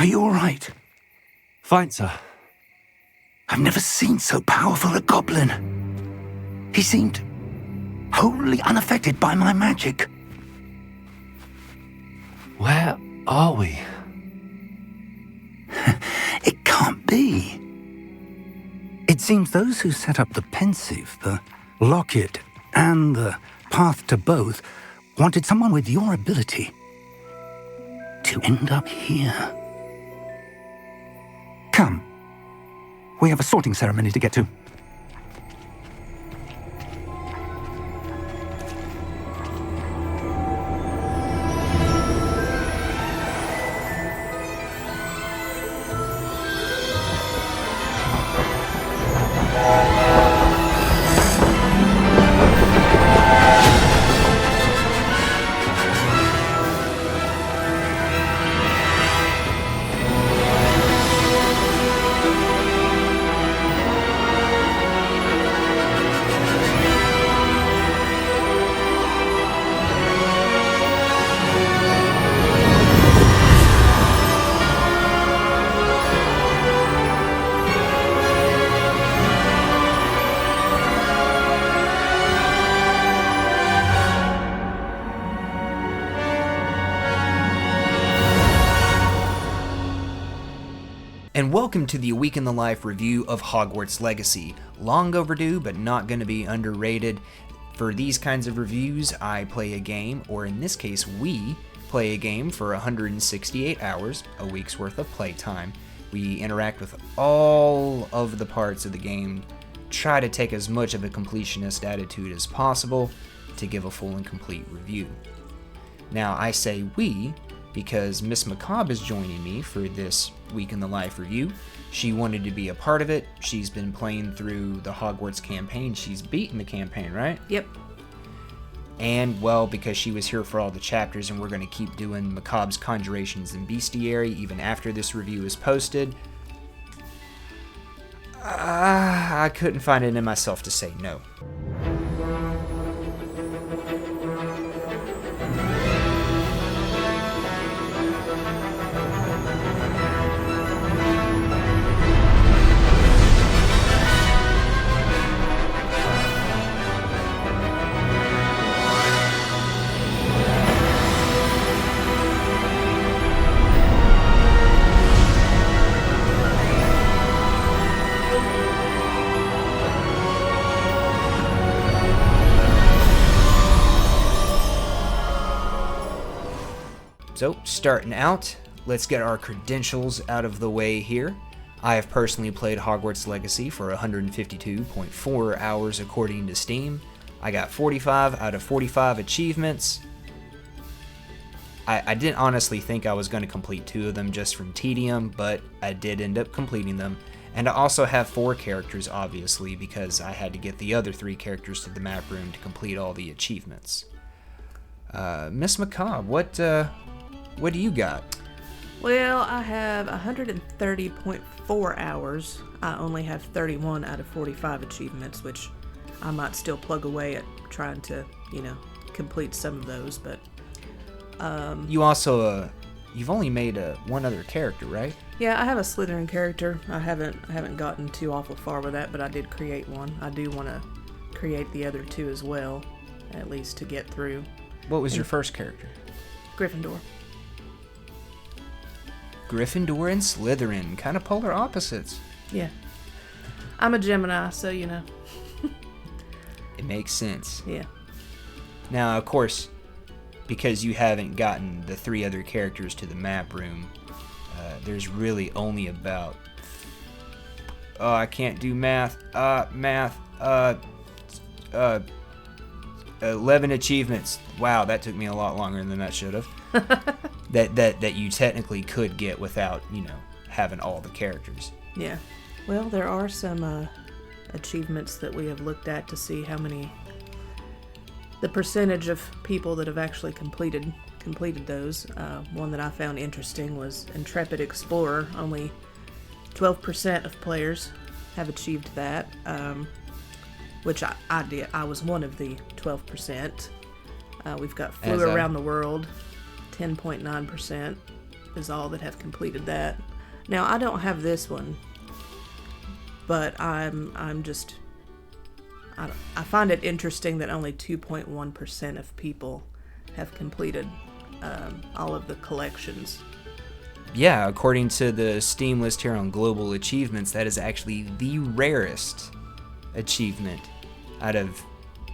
Are you all right? Fine, sir. I've never seen so powerful a goblin. He seemed wholly unaffected by my magic. Where are we? It can't be. It seems those who set up the pensive, the locket, and the path to both wanted someone with your ability to end up here. Come. We have a sorting ceremony to get to. And welcome to the Week in the Life review of Hogwarts Legacy. Long overdue, but not going to be underrated. For these kinds of reviews, I play a game, or in this case, we play a game for 168 hours, a week's worth of playtime. We interact with all of the parts of the game, try to take as much of a completionist attitude as possible to give a full and complete review. Now, I say we because MsMakabre is joining me for this Week in the Life review. She wanted to be a part of it. She's been playing through the Hogwarts campaign. She's beaten the campaign, right? Yep. And, well, because she was here for all the chapters and we're going to keep doing Macabre's Conjurations and Bestiary even after this review is posted, I couldn't find it in myself to say no. So, starting out, let's get our credentials out of the way here. I have personally played Hogwarts Legacy for 152.4 hours according to Steam. I got 45 out of 45 achievements. I didn't honestly think I was going to complete 2 of them just from tedium, but I did end up completing them. And I also have 4 characters, obviously, because I had to get the other 3 characters to the map room to complete all the achievements. MsMakabre, what do you got? Well, I have 130.4 hours. I only have 31 out of 45 achievements, which I might still plug away at trying to, complete some of those, but... You also, you've only made one other character, right? Yeah, I have a Slytherin character. I haven't gotten too awful far with that, but I did create one. I do want to create the other 2 as well, at least to get through. What was your first character? Gryffindor. Gryffindor and Slytherin, kind of polar opposites. Yeah. I'm a Gemini, so It makes sense. Yeah. Now, of course, because you haven't gotten the 3 other characters to the map room, there's really only about... Oh, I can't do math. 11 achievements. Wow, that took me a lot longer than that should have. that you technically could get without, having all the characters. Yeah. Well, there are some achievements that we have looked at to see how many... the percentage of people that have actually completed those. One that I found interesting was Intrepid Explorer. Only 12% of players have achieved that, which I did. I was one of the 12%. We've got Flew Around the World, 10.9%. is all that have completed that. Now, I don't have this one, but I find it interesting that only 2.1% of people have completed all of the collections. Yeah, according to the Steam list here on global achievements, that is actually the rarest achievement out of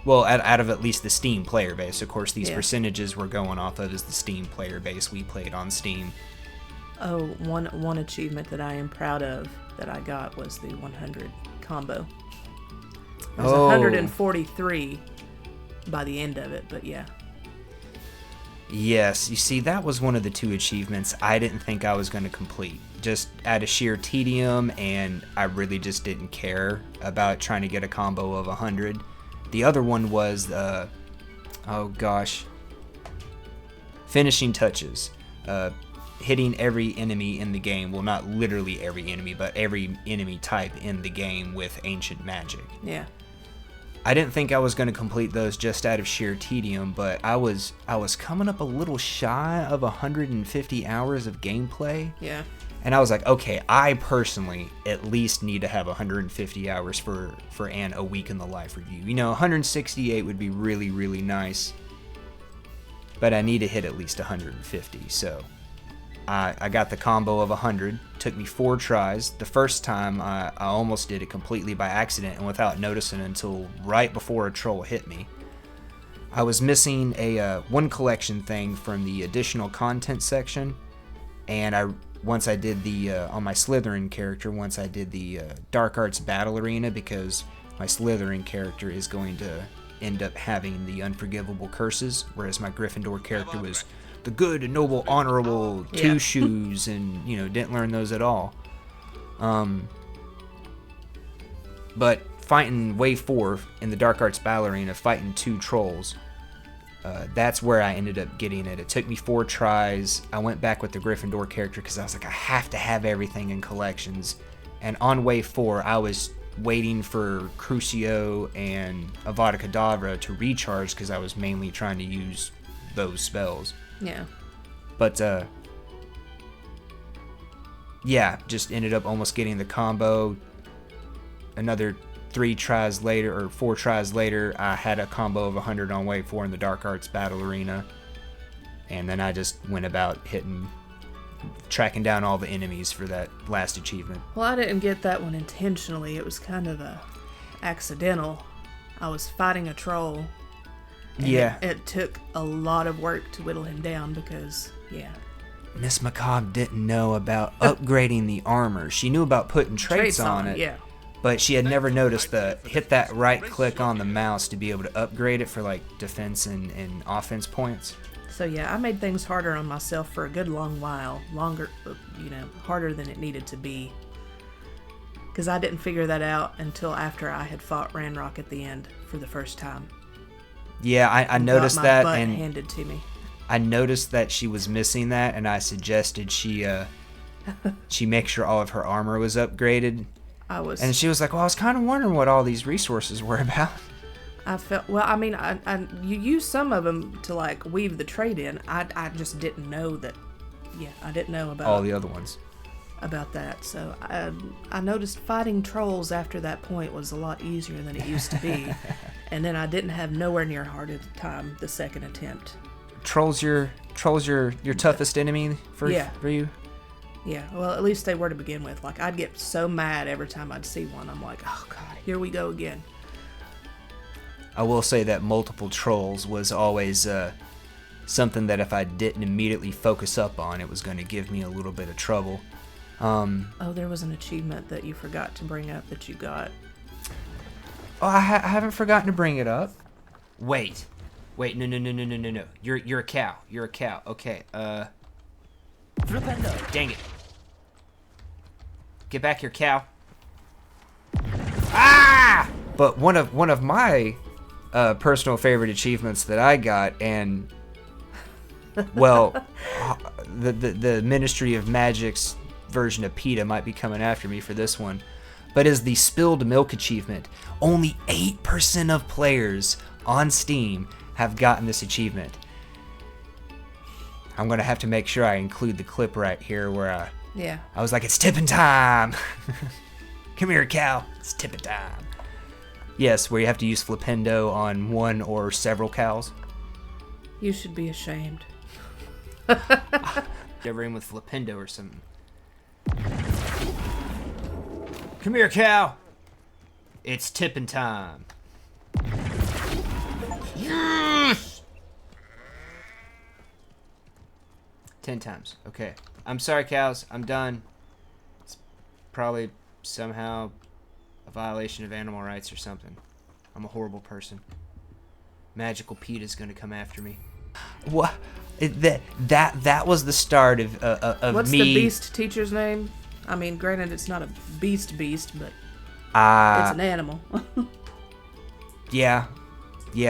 at least the Steam player base. Of course, these percentages we're going off of is the Steam player base we played on Steam. Oh, one achievement that I am proud of that I got was the 100 combo. It was 143 by the end of it, but yeah. Yes, you see, that was one of the 2 achievements I didn't think I was going to complete. Just out of sheer tedium, and I really just didn't care about trying to get a combo of 100. The other one was, finishing touches. Hitting every enemy in the game, well, not literally every enemy, but every enemy type in the game with ancient magic. Yeah. I didn't think I was going to complete those just out of sheer tedium, but I was coming up a little shy of 150 hours of gameplay. Yeah. And I was like, okay, I personally at least need to have 150 hours for a week in the life review. 168 would be really, really nice, but I need to hit at least 150. So I got the combo of 100. Took me 4 tries. The first time I almost did it completely by accident and without noticing until right before a troll hit me. I was missing a one collection thing from the additional content section, and once I did the on my Slytherin character, once I did the Dark Arts Battle Arena, because my Slytherin character is going to end up having the unforgivable curses, whereas my Gryffindor character was the good and noble, honorable two shoes, and didn't learn those at all. But fighting Wave 4 in the Dark Arts Battle Arena, fighting 2 trolls, that's where I ended up getting it. It took me 4 tries. I went back with the Gryffindor character because I was like, I have to have everything in collections. And on Wave 4, I was waiting for Crucio and Avada Kedavra to recharge because I was mainly trying to use those spells. Yeah. But, just ended up almost getting the combo. Another 3 tries later, or 4 tries later, I had a combo of 100 on Wave 4 in the Dark Arts Battle Arena. And then I just went about tracking down all the enemies for that last achievement. Well, I didn't get that one intentionally. It was kind of accidental. I was fighting a troll. Yeah. It took a lot of work to whittle him down because, MsMakabre didn't know about upgrading the armor. She knew about putting traits on it. Yeah. But she had never noticed hit that right click on the mouse to be able to upgrade it for like defense and offense points. So I made things harder on myself for a good long while. Harder than it needed to be. Because I didn't figure that out until after I had fought Ranrock at the end for the first time. Yeah, I noticed got my that, butt and handed to me. I noticed that she was missing that, and I suggested she make sure all of her armor was upgraded. And she was like, "Well, I was kind of wondering what all these resources were about." I felt you use some of them to like weave the trait in. I just didn't know that. Yeah, I didn't know about all the other ones. About that, so I noticed fighting trolls after that point was a lot easier than it used to be, and then I didn't have nowhere near hard at the time the second attempt. Trolls your toughest enemy for you? Yeah, well, at least they were to begin with. Like, I'd get so mad every time I'd see one. I'm like, oh god, here we go again. I will say that multiple trolls was always something that if I didn't immediately focus up on, it was going to give me a little bit of trouble. There was an achievement that you forgot to bring up that you got. Oh, I haven't forgotten to bring it up. Wait, no. You're a cow. You're a cow. Okay, dang it. Get back here, cow. Ah! But one of my personal favorite achievements that I got, and well, the Ministry of Magic's version of PETA might be coming after me for this one, but is the Spilled Milk achievement. Only 8% of players on Steam have gotten this achievement. I'm gonna have to make sure I include the clip right here where Yeah. I was like, it's tipping time. Come here, cow. It's tipping time. Yes, where you have to use flipendo on one or several cows. You should be ashamed. Ever in with flipendo or something. Come here, cow. It's tipping time. Yes! 10 times. Okay. I'm sorry, cows. I'm done. It's probably somehow a violation of animal rights or something. I'm a horrible person. Magical Pete is gonna come after me. What? That was the start of What's me. the beast teacher's name? I mean, granted, it's not a beast, but it's an animal. Yeah,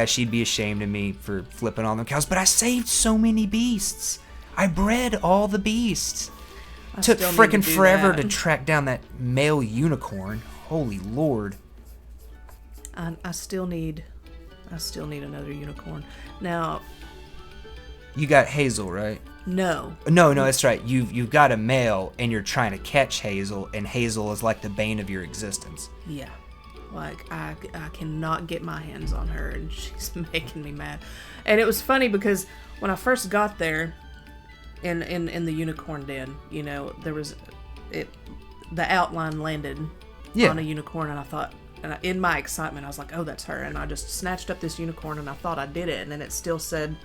she'd be ashamed of me for flipping on the cows. But I saved so many beasts. I bred all the beasts. Took still need frickin' to do forever that. to track down that male unicorn. Holy Lord. I still need another unicorn. Now, You got Hazel, right? no. No, that's right. You've got a male, and you're trying to catch Hazel, and Hazel is like the bane of your existence. Yeah. Like, I cannot get my hands on her, and she's making me mad. And it was funny because when I first got there, in the unicorn den, you know, there was the outline landed on a unicorn, and I thought, in my excitement, I was like, oh, that's her. And I just snatched up this unicorn, and I thought I did it, and then it still said,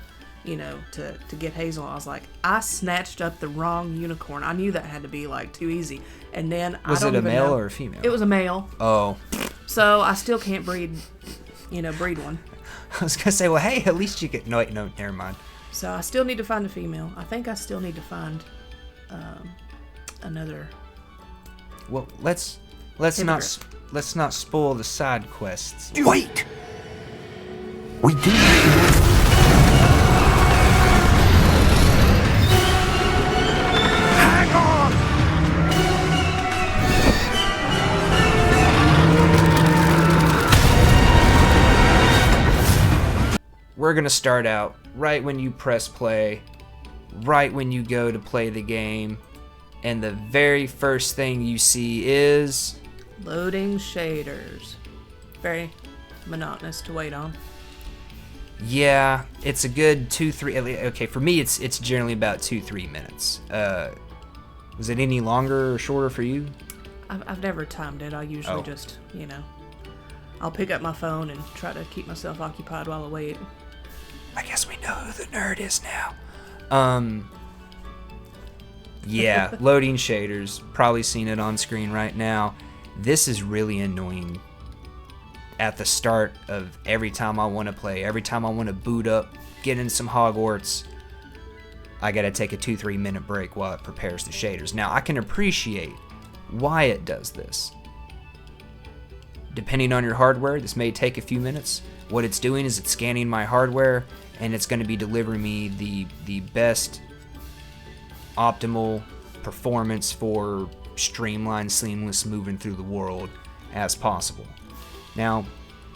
you know, to get Hazel. I was like, I snatched up the wrong unicorn. I knew that had to be like too easy. And then Was I don't it a even male know. or a female? It was a male. Oh. So I still can't breed one. I was gonna say, well, hey, at least you get... No, never mind. So I still need to find a female. I think I still need to find another. Well, let's not spoil the side quests. Wait! We do. Hang on! We're gonna start out right when you press play, right when you go to play the game, and the very first thing you see is... Loading shaders. Very monotonous to wait on. Yeah, it's a good 2-3... Okay, for me, it's generally about 2-3 minutes. Was it any longer or shorter for you? I've never timed it. I usually just, I'll pick up my phone and try to keep myself occupied while I wait. I guess we know who the nerd is now. Yeah, loading shaders. Probably seen it on screen right now. This is really annoying at the start of every time I want to play. Every time I want to boot up, get in some Hogwarts, I gotta take a 2-3 minute break while it prepares the shaders. Now, I can appreciate why it does this. Depending on your hardware, this may take a few minutes. What it's doing is it's scanning my hardware, and it's going to be delivering me the best optimal performance for streamlined, seamless moving through the world as possible. Now,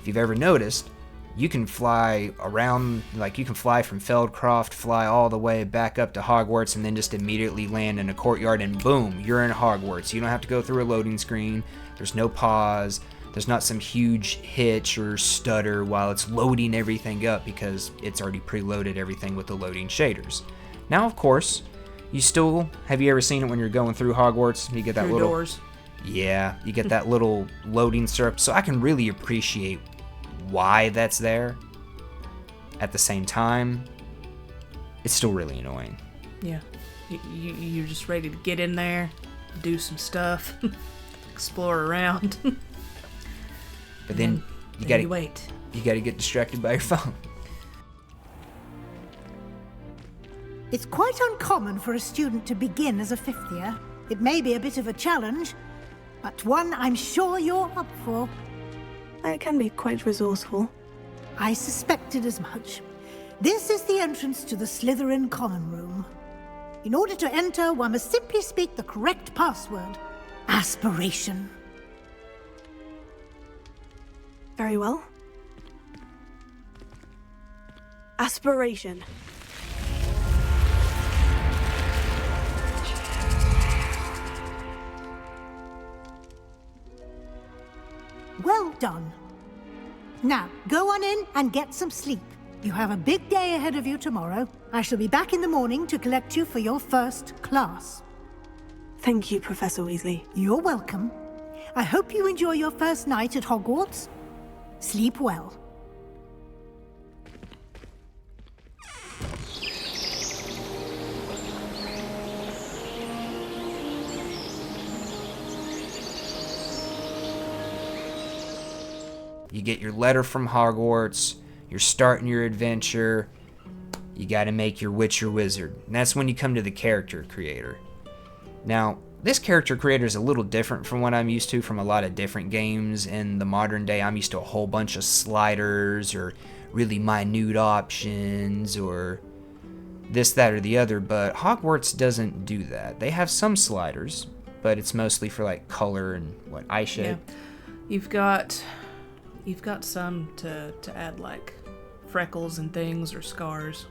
if you've ever noticed, you can fly around, like you can fly from Feldcroft, fly all the way back up to Hogwarts, and then just immediately land in a courtyard, and boom, you're in Hogwarts. You don't have to go through a loading screen. There's no pause. There's not some huge hitch or stutter while it's loading everything up because it's already preloaded everything with the loading shaders. Now, of course, have you ever seen it when you're going through Hogwarts? You get that Through little doors. Yeah, you get that little loading syrup. So I can really appreciate why that's there. At the same time, it's still really annoying. Yeah. You're just ready to get in there, do some stuff, explore around. But then you wait. You gotta get distracted by your phone. It's quite uncommon for a student to begin as a fifth year. It may be a bit of a challenge, but one I'm sure you're up for. I can be quite resourceful. I suspected as much. This is the entrance to the Slytherin Common Room. In order to enter, one must simply speak the correct password. Aspiration. Very well. Well done. Now, go on in and get some sleep. You have a big day ahead of you tomorrow. I shall be back in the morning to collect you for your first class. Thank you, Professor Weasley. You're welcome. I hope you enjoy your first night at Hogwarts. Sleep well. You get your letter from Hogwarts, you're starting your adventure, you gotta make your witch or wizard. And that's when you come to the character creator. Now, this character creator is a little different from what I'm used to from a lot of different games in the modern day. I'm used to a whole bunch of sliders or really minute options or this, that, or the other, but Hogwarts doesn't do that. They have some sliders, but it's mostly for like color and eye shape. Yeah. You've got some to add like freckles and things or scars.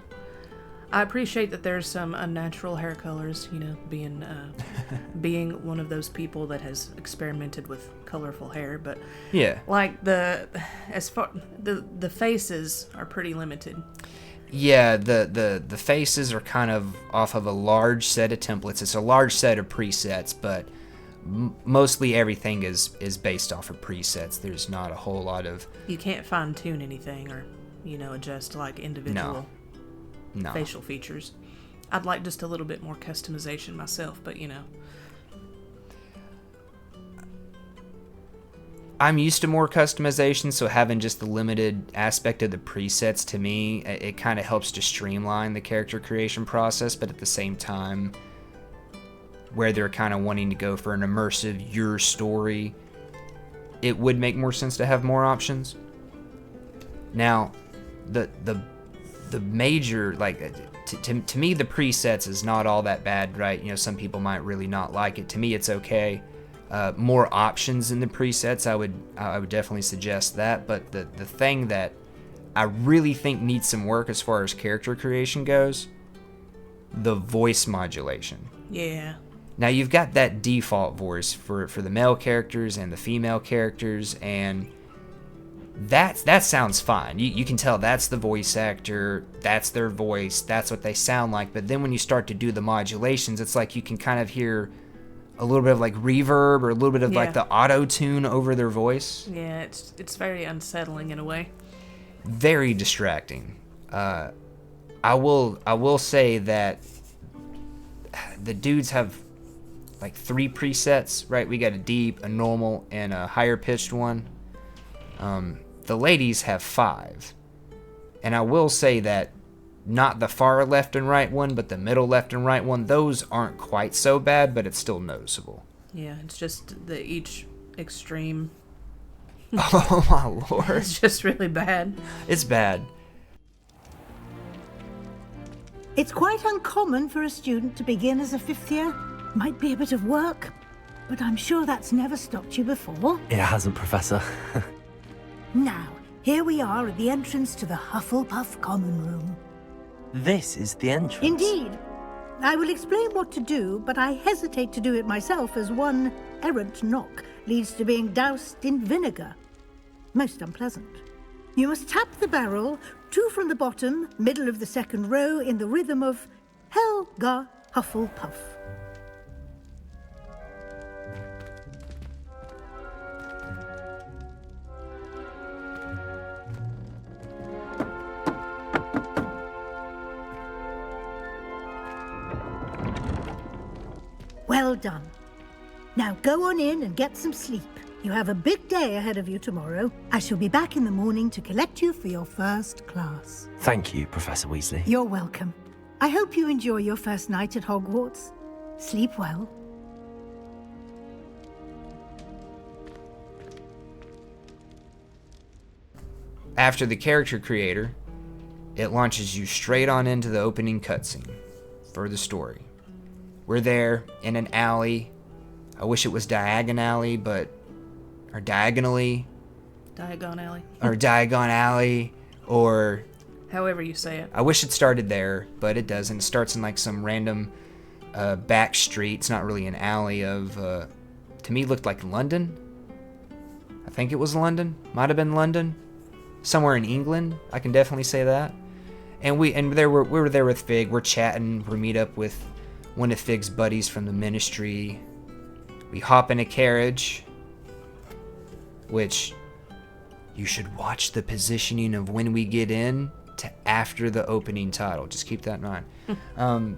I appreciate that there's some unnatural hair colors, being one of those people that has experimented with colorful hair, but Yeah. like the faces are pretty limited. Yeah, the faces are kind of off of a large set of templates. It's a large set of presets, but mostly everything is based off of presets. There's not a whole lot of... You can't fine tune anything or, adjust like individual No. facial features. I'd like just a little bit more customization myself, but I'm used to more customization, so having just the limited aspect of the presets, to me, it kind of helps to streamline the character creation process, but at the same time, where they're kind of wanting to go for an immersive your story, it would make more sense to have more options. Now, the major, to me, the presets is not all that bad, right? Some people might really not like it. To me, it's okay. More options in the presets, I would definitely suggest that. But the thing that I really think needs some work as far as character creation goes, the voice modulation. Yeah. Now you've got that default voice for the male characters and the female characters, and that sounds fine. You can tell that's the voice actor, that's their voice, that's what they sound like. But then when you start to do the modulations, it's like you can kind of hear a little bit of like reverb or a little bit of like the auto tune over their voice. Yeah, it's very unsettling in a way. Very distracting. I will say that the dudes have like 3 presets, right? We got a deep, a normal, and a higher pitched one. The ladies have 5. And I will say that not the far left and right one, but the middle left and right one, those aren't quite so bad, but it's still noticeable. Yeah, it's just each extreme. Oh my lord. It's just really bad. It's bad. It's quite uncommon for a student to begin as a 5th year. Might be a bit of work, but I'm sure that's never stopped you before. It hasn't, Professor. Now, here we are at the entrance to the Hufflepuff Common Room. This is the entrance. Indeed. I will explain what to do, but I hesitate to do it myself as one errant knock leads to being doused in vinegar. Most unpleasant. You must tap the barrel, 2 from the bottom, middle of the 2nd row, in the rhythm of Helga Hufflepuff. Well done. Now go on in and get some sleep. You have a big day ahead of you tomorrow. I shall be back in the morning to collect you for your first class. Thank you, Professor Weasley. You're welcome. I hope you enjoy your first night at Hogwarts. Sleep well. After the character creator, it launches you straight on into the opening cutscene for the story. We're there in an alley. I wish it was diagonally, or diagonally. Diagon Alley. Or Diagon Alley, or... However you say it. I wish it started there, but it doesn't. It starts in like some random back street. It's not really an alley of... to me, looked like London. I think it was London. Might have been London. Somewhere in England. I can definitely say that. And we were there with Fig. We're chatting. We meet up with one of Fig's buddies from the ministry. We hop in a carriage, which you should watch the positioning of when we get in to after the opening title. Just keep that in mind.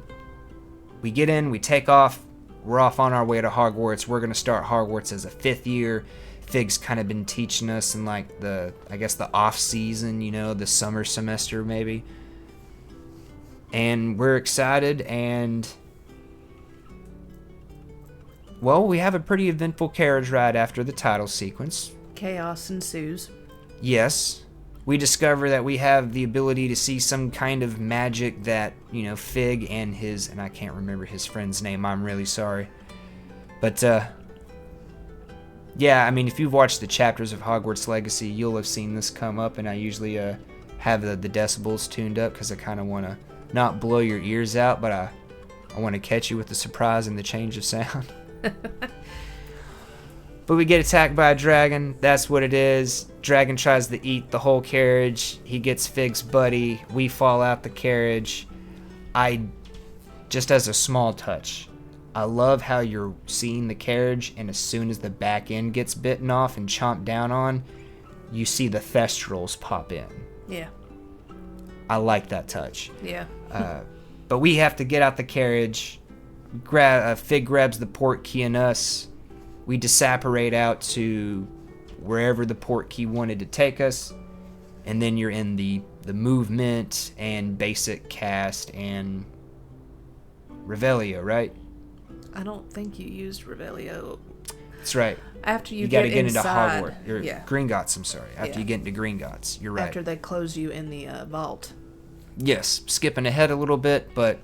We get in, we take off. We're off on our way to Hogwarts. We're going to start Hogwarts as a 5th year. Fig's kind of been teaching us in like the off season, you know, the summer semester maybe. And we're excited, and well, we have a pretty eventful carriage ride after the title sequence. Chaos ensues. Yes. We discover that we have the ability to see some kind of magic that, you know, Fig and I can't remember his friend's name, I'm really sorry. But, yeah, I mean, if you've watched the chapters of Hogwarts Legacy, you'll have seen this come up, and I usually have the decibels tuned up because I kind of want to not blow your ears out, but I want to catch you with the surprise and the change of sound. But we get attacked by a dragon. That's what it is. Dragon tries to eat the whole carriage. He gets Fig's buddy. We fall out the carriage. Just as a small touch, I love how you're seeing the carriage, and as soon as the back end gets bitten off and chomped down on, you see the thestrals pop in. Yeah. I like that touch. Yeah. But we have to get out the carriage. Fig grabs the port key and us. We disapparate out to wherever the port key wanted to take us. And then you're in the movement and basic cast and Revelio, right? I don't think you used Revelio. That's right. After you gotta get into inside, Hogwarts. Or yeah. Gringotts, I'm sorry. After Yeah. you get into Gringotts. You're right. After they close you in the vault. Yes, skipping ahead a little bit, but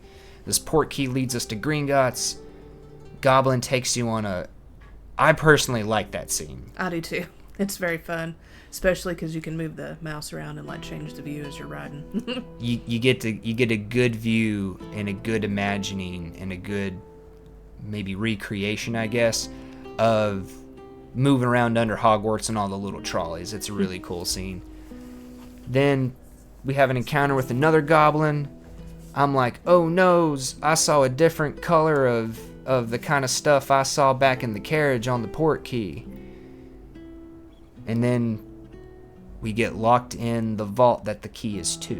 this port key leads us to Gringotts. Goblin takes you on I personally like that scene. I do too. It's very fun, especially because you can move the mouse around and like change the view as you're riding. you get a good view and a good imagining and a good maybe recreation, I guess, of moving around under Hogwarts and all the little trolleys. It's a really cool scene. Then we have an encounter with another goblin. I'm like, oh noes, I saw a different color of the kind of stuff I saw back in the carriage on the port key. And then we get locked in the vault that the key is to.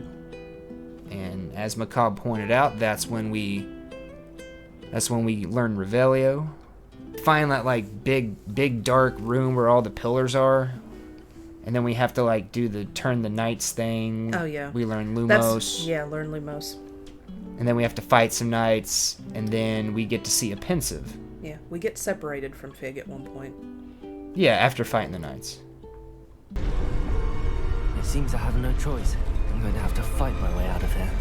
And as MsMakabre pointed out, that's when we learn Revelio. Find that like big dark room where all the pillars are. And then we have to like do the turn the knights thing. Oh yeah. We learn Lumos. Learn Lumos. And then we have to fight some knights, and then we get to see a pensive. Yeah, we get separated from Fig at one point. Yeah, after fighting the knights. It seems I have no choice. I'm going to have to fight my way out of here.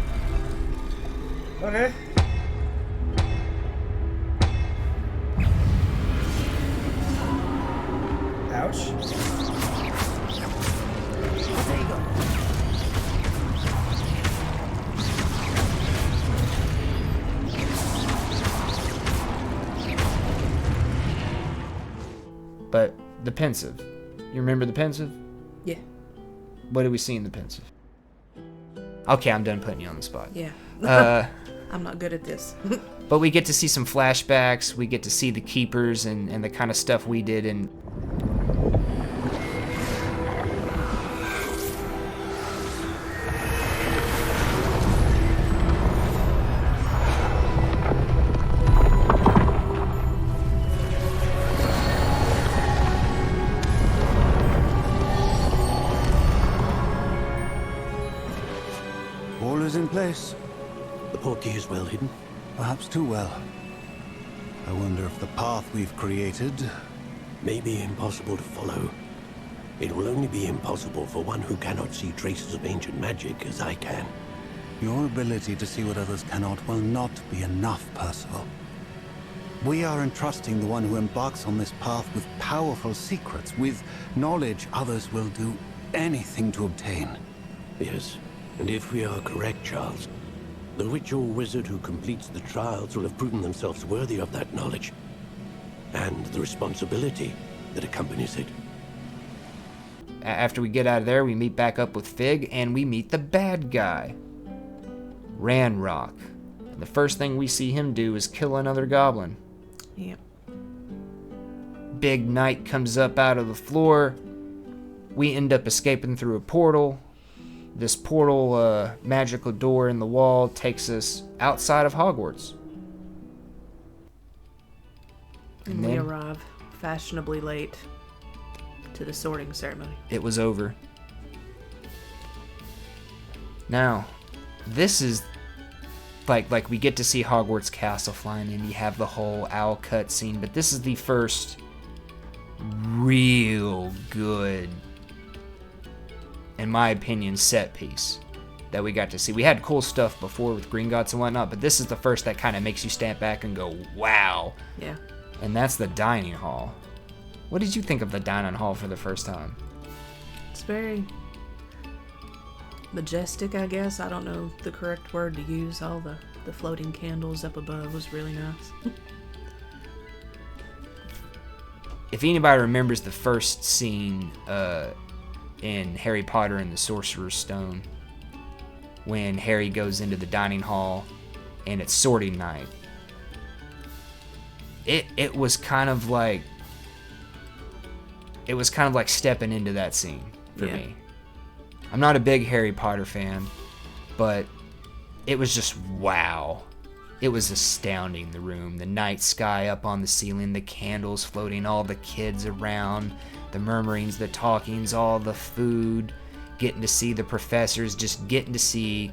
Okay. Ouch. There you go. But the pensive. You remember the pensive? Yeah. What did we see in the pensive? Okay, I'm done putting you on the spot. Yeah. I'm not good at this. But we get to see some flashbacks. We get to see the keepers and the kind of stuff we did in... All is in place. The portkey is well hidden. Perhaps too well. I wonder if the path we've created... May be impossible to follow. It will only be impossible for one who cannot see traces of ancient magic as I can. Your ability to see what others cannot will not be enough, Percival. We are entrusting the one who embarks on this path with powerful secrets, with knowledge others will do anything to obtain. Yes, and if we are correct, Charles, the witch or wizard who completes the trials will have proven themselves worthy of that knowledge, and the responsibility that accompanies it. After we get out of there, we meet back up with Fig, and we meet the bad guy, Ranrock. The first thing we see him do is kill another goblin. Yep. Big Knight comes up out of the floor. We end up escaping through a portal. This portal, magical door in the wall takes us outside of Hogwarts. And we arrive fashionably late to the sorting ceremony. It was over. Now, this is like we get to see Hogwarts Castle flying in. You have the whole owl cutscene, but this is the first real good, in my opinion, set piece that we got to see. We had cool stuff before with Gringotts and whatnot, but this is the first that kind of makes you stand back and go, wow. Yeah. And that's the dining hall. What did you think of the dining hall for the first time? It's very majestic, I guess. I don't know the correct word to use. All the floating candles up above was really nice. If anybody remembers the first scene in Harry Potter and the Sorcerer's Stone, when Harry goes into the dining hall and it's sorting night, it was kind of like stepping into that scene for me. I'm not a big Harry Potter fan, but it was just wow. It was astounding, the room, the night sky up on the ceiling, the candles floating, all the kids around, the murmurings, the talkings, all the food, getting to see the professors, just getting to see.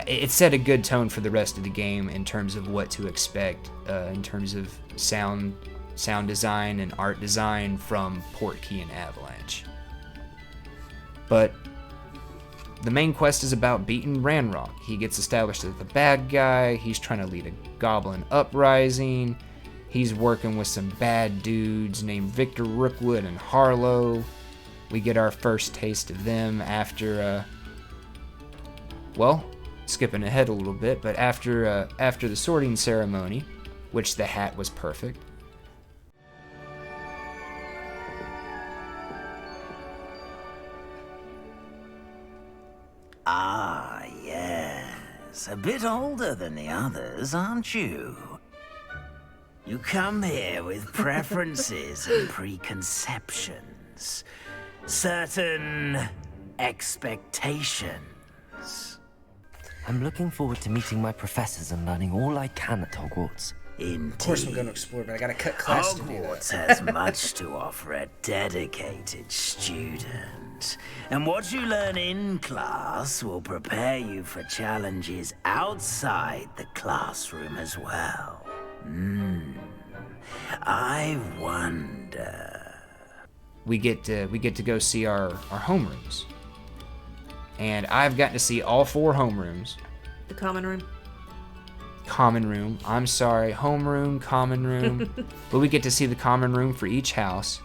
It set a good tone for the rest of the game in terms of what to expect, in terms of sound design and art design from Portkey and Avalanche. But the main quest is about beating Ranrock. He gets established as the bad guy. He's trying to lead a goblin uprising. He's working with some bad dudes named Victor Rookwood and Harlow. We get our first taste of them after, skipping ahead a little bit, but after the sorting ceremony, which the hat was perfect. Ah, yes. A bit older than the others, aren't you? You come here with preferences and preconceptions. Certain expectations. I'm looking forward to meeting my professors and learning all I can at Hogwarts. Indeed. Of course I'm going to explore, but I gotta cut class to do Hogwarts that. has much to offer a dedicated student. And what you learn in class will prepare you for challenges outside the classroom as well. I wonder. We get to go see our homerooms. And I've gotten to see all 4 homerooms. The common room. Common room. I'm sorry, homeroom, common room. But we get to see the common room for each house.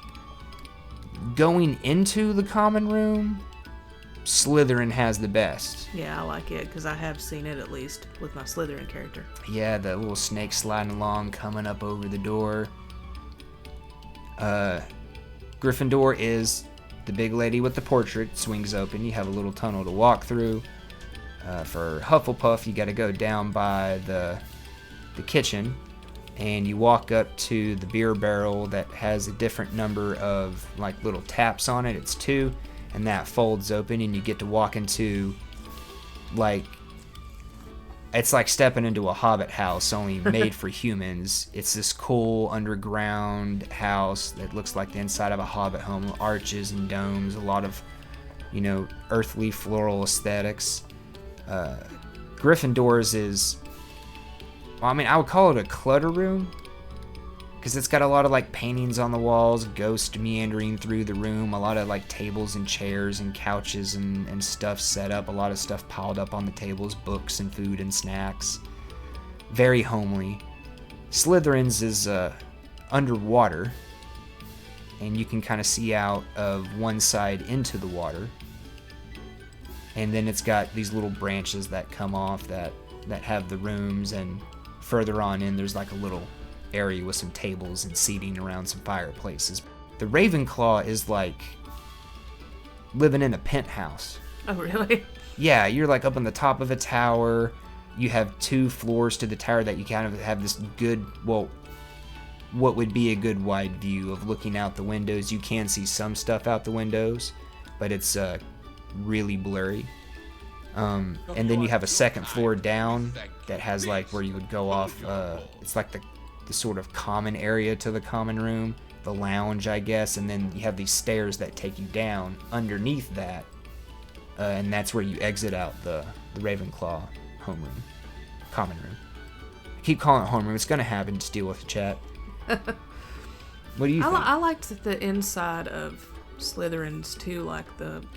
Going into the common room, Slytherin has the best. Yeah, I like it because I have seen it at least with my Slytherin character. Yeah, the little snake sliding along, coming up over the door. Gryffindor is the big lady with the portrait, swings open. You have a little tunnel to walk through. For Hufflepuff, you got to go down by the kitchen, and you walk up to the beer barrel that has a different number of like little taps on it. It's 2, and that folds open, and you get to walk into it's like stepping into a Hobbit house, only made for humans. It's this cool underground house that looks like the inside of a Hobbit home, arches and domes, a lot of, earthly floral aesthetics. Gryffindor's is, I would call it a clutter room, because it's got a lot of paintings on the walls, ghosts meandering through the room, a lot of tables and chairs and couches and stuff set up, a lot of stuff piled up on the tables, books and food and snacks. Very homely. Slytherin's is underwater, and you can kind of see out of one side into the water. And then it's got these little branches that come off that have the rooms, and further on in there's a little area with some tables and seating around some fireplaces. The Ravenclaw is like living in a penthouse. Oh, really? Yeah, you're like up on the top of a tower. You have 2 floors to the tower that you kind of have this good, well, what would be a good wide view of looking out the windows. You can see some stuff out the windows, but it's really blurry. And then you have a 2nd floor down that has like where you would go off. It's like the sort of common area to the common room, the lounge, I guess. And then you have these stairs that take you down underneath that. And that's where you exit out the Ravenclaw homeroom, common room. I keep calling it homeroom. It's gonna happen. Just deal with the chat. What do you think? I liked the inside of Slytherin's too, like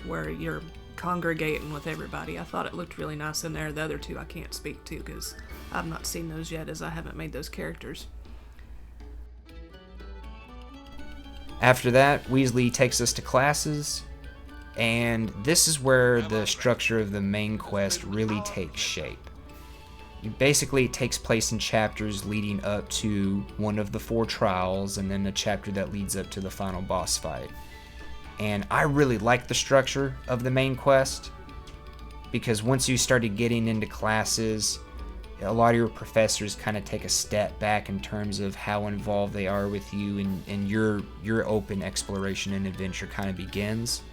where you're congregating with everybody. I thought it looked really nice in there. The other 2 I can't speak to because I've not seen those yet, as I haven't made those characters. After that, Weasley takes us to classes. And this is where the structure of the main quest really takes shape. Basically, it takes place in chapters leading up to one of the 4 trials, and then a chapter that leads up to the final boss fight. And I really like the structure of the main quest, because once you started getting into classes, a lot of your professors kind of take a step back in terms of how involved they are with you, and your open exploration and adventure kind of begins.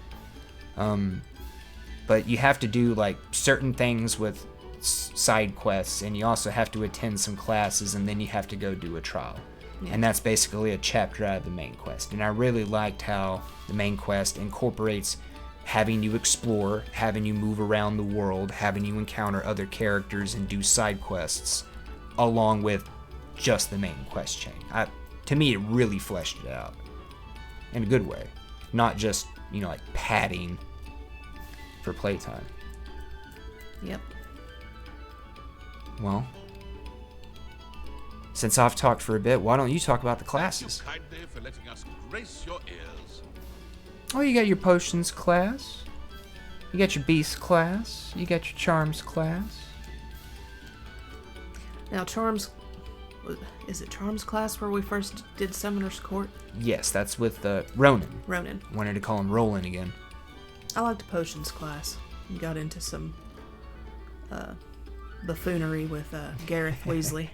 But you have to do like certain things with side quests, and you also have to attend some classes, and then you have to go do a trial. Yeah. And that's basically a chapter out of the main quest. And I really liked how the main quest incorporates having you explore, having you move around the world, having you encounter other characters and do side quests, along with just the main quest chain. To me, it really fleshed it out in a good way, not just, like padding for playtime. Yep. Well, since I've talked for a bit, why don't you talk about the classes? Thank you kindly for letting us grace your ears. Oh, you got your potions class. You got your beast class. You got your charms class. Now, charms... Is it charms class where we first did Summoner's Court? Yes, that's with Ronan. Ronan. Wanted to call him Roland again. I liked potions class. We got into some buffoonery with Gareth Weasley.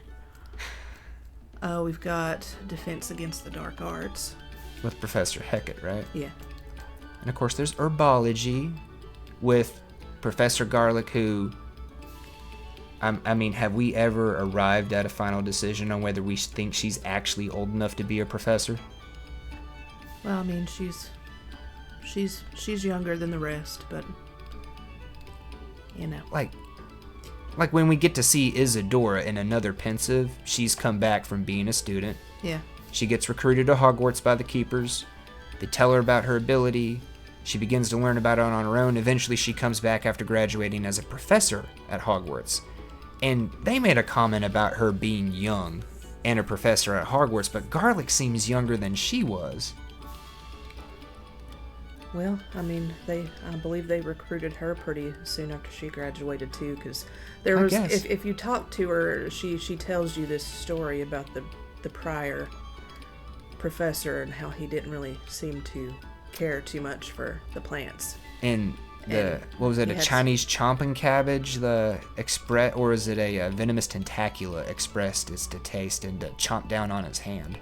We've got Defense Against the Dark Arts. With Professor Hecat, right? Yeah. And of course, there's Herbology with Professor Garlick, who... I mean, have we ever arrived at a final decision on whether we think she's actually old enough to be a professor? Well, I mean, she's younger than the rest, but Like when we get to see Isadora in Another Pensive, she's come back from being a student. Yeah. She gets recruited to Hogwarts by the Keepers. They tell her about her ability. She begins to learn about it on her own. Eventually, she comes back after graduating as a professor at Hogwarts. And they made a comment about her being young and a professor at Hogwarts, but Garlick seems younger than she was. Well, I mean, I believe they recruited her pretty soon after she graduated too, because there was, if you talk to her, she tells you this story about the prior professor and how he didn't really seem to care too much for the plants. And what was it, a Chinese chomping cabbage, or is it a venomous tentacula expressed as to taste and to chomp down on his hand?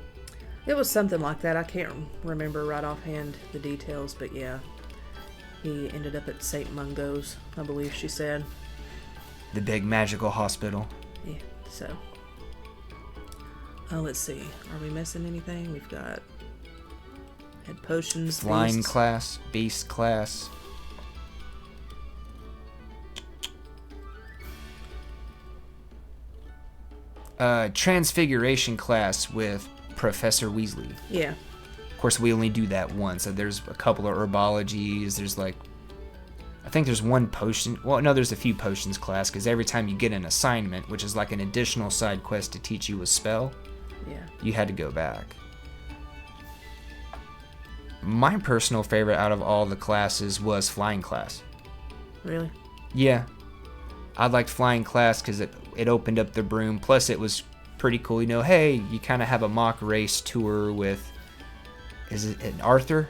It was something like that. I can't remember right offhand the details, but yeah. He ended up at St. Mungo's, I believe she said. The big magical hospital. Yeah, so. Let's see. Are we missing anything? We've got... Had potions, Flying beasts. class, beast class. Transfiguration class with Professor Weasley. Yeah. Of course, we only do that once. So there's a couple of herbologies. There's I think there's one potion. Well, no, there's a few potions class, because every time you get an assignment, which is like an additional side quest to teach you a spell, you had to go back. My personal favorite out of all the classes was flying class. Really? Yeah. I liked flying class because it opened up the broom. Plus, it was pretty cool. Hey, you kind of have a mock race tour with Is it Arthur?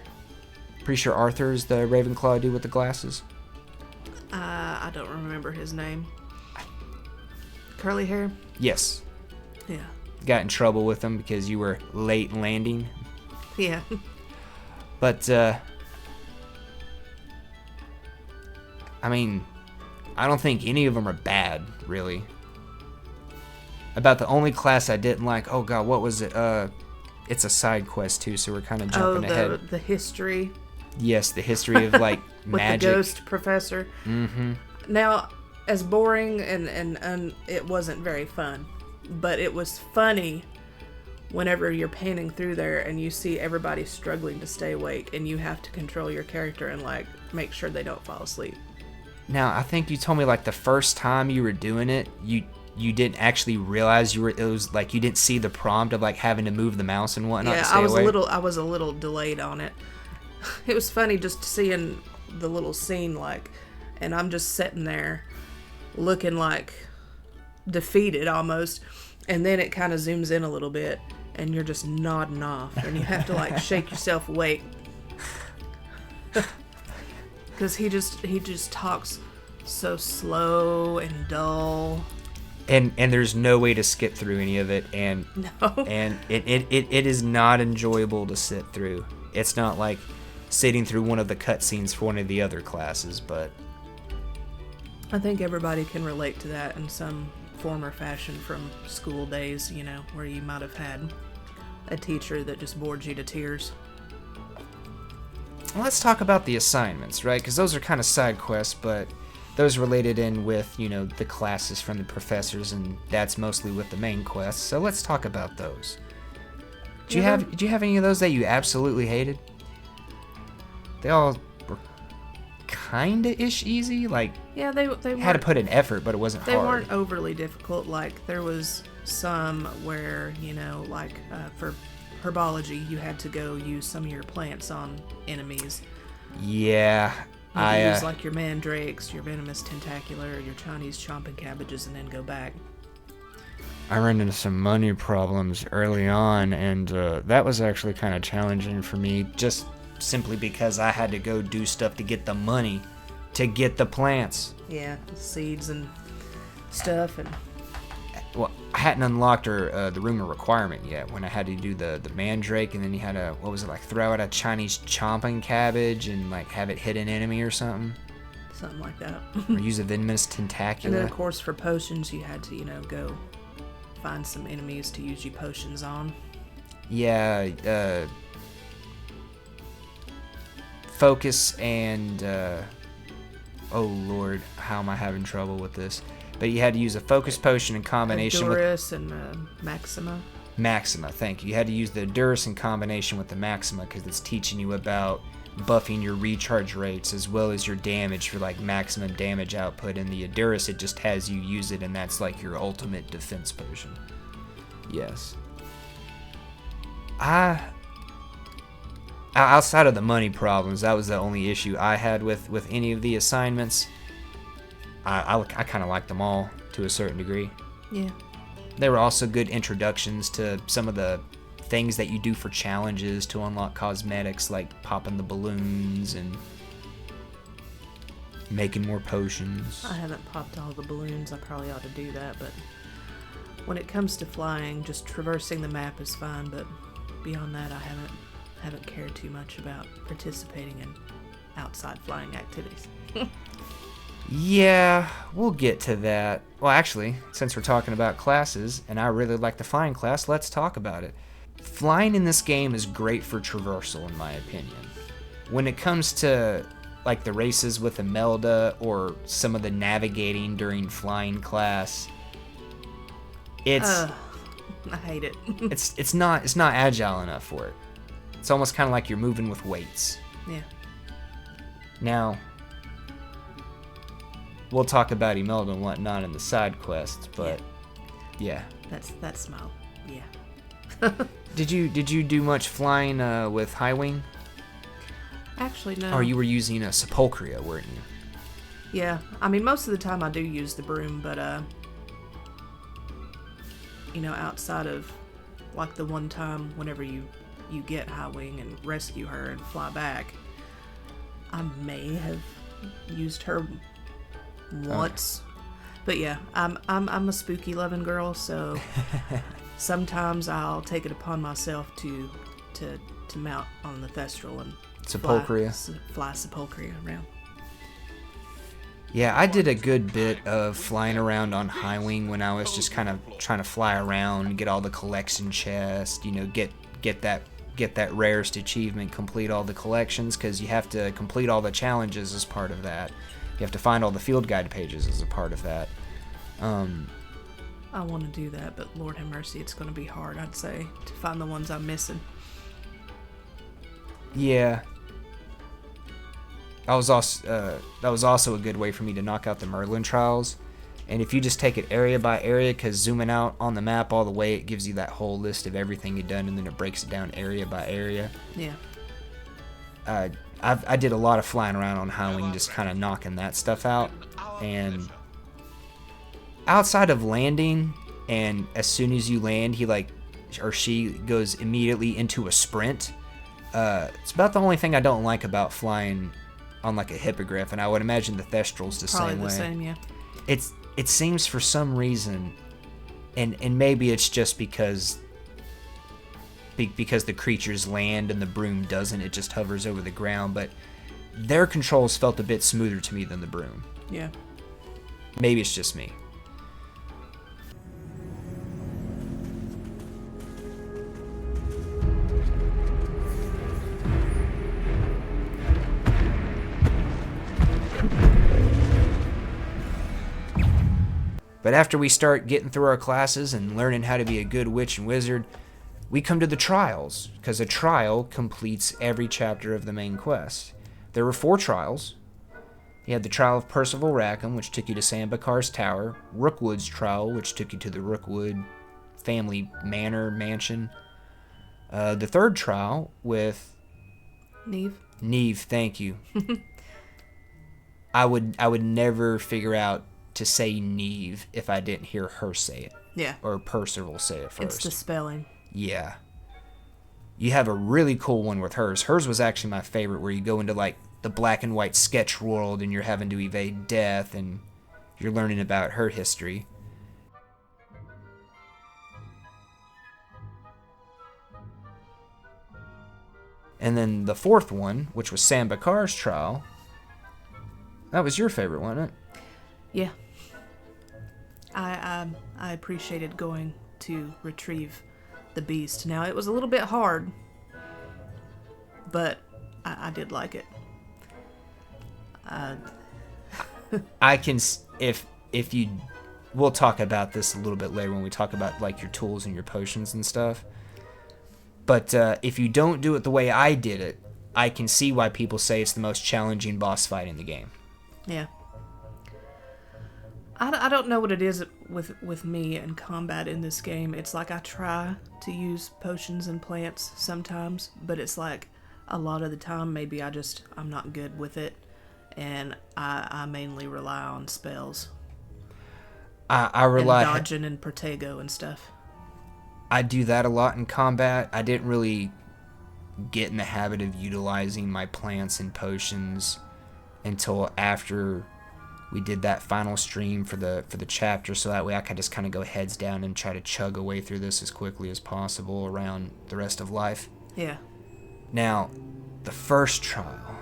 Pretty sure Arthur is the Ravenclaw dude with the glasses. I don't remember his name. Curly hair? Yes. Yeah. Got in trouble with him because you were late landing. Yeah. But, I mean, I don't think any of them are bad, really. About the only class I didn't like, oh god, what was it? It's a side quest too, so we're kind of jumping ahead. The history. Yes, the history of like with magic. The ghost professor. Mm-hmm. Now, as boring and it wasn't very fun, but it was funny whenever you're panning through there and you see everybody struggling to stay awake and you have to control your character and like make sure they don't fall asleep. Now, I think you told me like the first time you were doing it, you didn't actually realize it was like you didn't see the prompt of like having to move the mouse and whatnot to stay awake. I was a little delayed on it. It was funny just seeing the little scene like, and I'm just sitting there looking like defeated almost, and then it kind of zooms in a little bit and you're just nodding off and you have to like shake yourself awake because he just talks so slow and dull, and there's no way to skip through any of it, and it is not enjoyable to sit through. It's not like sitting through one of the cutscenes for one of the other classes, but I think everybody can relate to that in some form or fashion from school days, you know, where you might have had a teacher that just bored you to tears. Let's talk about the assignments, right? Because those are kind of side quests, but those related in with, you know, the classes from the professors, and that's mostly with the main quests. So let's talk about those. Did you have any of those that you absolutely hated? They all were kinda-ish easy, like yeah, they had to put in effort, but it wasn't hard. They weren't overly difficult. Like there was some where, you know, like for herbology, you had to go use some of your plants on enemies. Yeah, you use like your mandrakes, your venomous tentacular, your Chinese chomping cabbages, and then go back. I ran into some money problems early on, and that was actually kind of challenging for me, just simply because I had to go do stuff to get the money to get the plants. Yeah, seeds and stuff. And well, I hadn't unlocked the room of requirement yet when I had to do the mandrake, and then you had to, what was it, like throw out a Chinese chomping cabbage and like have it hit an enemy or something. Something like that. Or use a venomous tentacular. And then of course for potions you had to, you know, go find some enemies to use your potions on. Yeah, focus and oh lord, how am I having trouble with this? But you had to use a focus potion in combination Durus and Maxima. Maxima, thank you. You had to use the Durus in combination with the Maxima because it's teaching you about buffing your recharge rates as well as your damage for like maximum damage output. And the Durus, it just has you use it, and that's like your ultimate defense potion. Yes. Outside of the money problems, that was the only issue I had with any of the assignments. I kind of liked them all to a certain degree. Yeah. They were also good introductions to some of the things that you do for challenges to unlock cosmetics, like popping the balloons and making more potions. I haven't popped all the balloons. I probably ought to do that, but when it comes to flying, just traversing the map is fine, but beyond that, I haven't cared too much about participating in outside flying activities. Yeah, we'll get to that. Well, actually, since we're talking about classes, and I really like the flying class, let's talk about it. Flying in this game is great for traversal, in my opinion. When it comes to like the races with Imelda or some of the navigating during flying class, I hate it. it's not agile enough for it. It's almost kind of like you're moving with weights. Yeah. Now, we'll talk about Imelda and whatnot in the side quests, but yeah. That's small. Yeah. Did you do much flying with High Wing? Actually, no. Or you were using a Sepulchria, weren't you? Yeah. I mean, most of the time I do use the broom, but you know, outside of like the one time whenever you you get High Wing and rescue her and fly back. I may have used her once, but yeah, I'm a spooky loving girl, so sometimes I'll take it upon myself to mount on the Thestral and fly Sepulchria around. Yeah, I did a good bit of flying around on High Wing when I was just kind of trying to fly around, get all the collection chests, get that rarest achievement, complete all the collections, because you have to complete all the challenges as part of that. You have to find all the field guide pages as a part of that. I want to do that, but Lord have mercy, it's going to be hard, I'd say, to find the ones I'm missing. Yeah. That was also a good way for me to knock out the Merlin trials. And if you just take it area by area, because zooming out on the map all the way, it gives you that whole list of everything you've done, and then it breaks it down area by area. Yeah. I did a lot of flying around on High Wing, just kind of knocking that stuff out. And outside of landing, and as soon as you land, she goes immediately into a sprint. It's about the only thing I don't like about flying on like a hippogriff, and I would imagine the Thestral's the same way. Probably the same, yeah. It seems for some reason, and maybe it's just because the creatures land and the broom doesn't, it just hovers over the ground, but their controls felt a bit smoother to me than the broom. Yeah. Maybe it's just me. But after we start getting through our classes and learning how to be a good witch and wizard, we come to the trials, because a trial completes every chapter of the main quest. There were 4 trials. You had the trial of Percival Rackham, which took you to Sambakar's Tower, Rookwood's trial, which took you to the Rookwood family mansion. The 3rd trial with Neve, thank you. I would never figure out to say Neve if I didn't hear her say it. Yeah. Or Percival say it first. It's the spelling. Yeah. You have a really cool one with hers. Hers was actually my favorite, where you go into like the black and white sketch world and you're having to evade death and you're learning about her history. And then the 4th one, which was Sambakar's trial, that was your favorite, wasn't it? Yeah. I appreciated going to retrieve the beast. Now, it was a little bit hard, but I did like it. I can, if you, we'll talk about this a little bit later when we talk about like your tools and your potions and stuff. But if you don't do it the way I did it, I can see why people say it's the most challenging boss fight in the game. Yeah. I don't know what it is with me and combat in this game. It's like I try to use potions and plants sometimes, but it's like a lot of the time maybe I'm not good with it, and I mainly rely on spells. I rely and dodging and Protego and stuff. I do that a lot in combat. I didn't really get in the habit of utilizing my plants and potions until after we did that final stream for the chapter, so that way I could just kind of go heads down and try to chug away through this as quickly as possible around the rest of life. Yeah. Now, the first trial.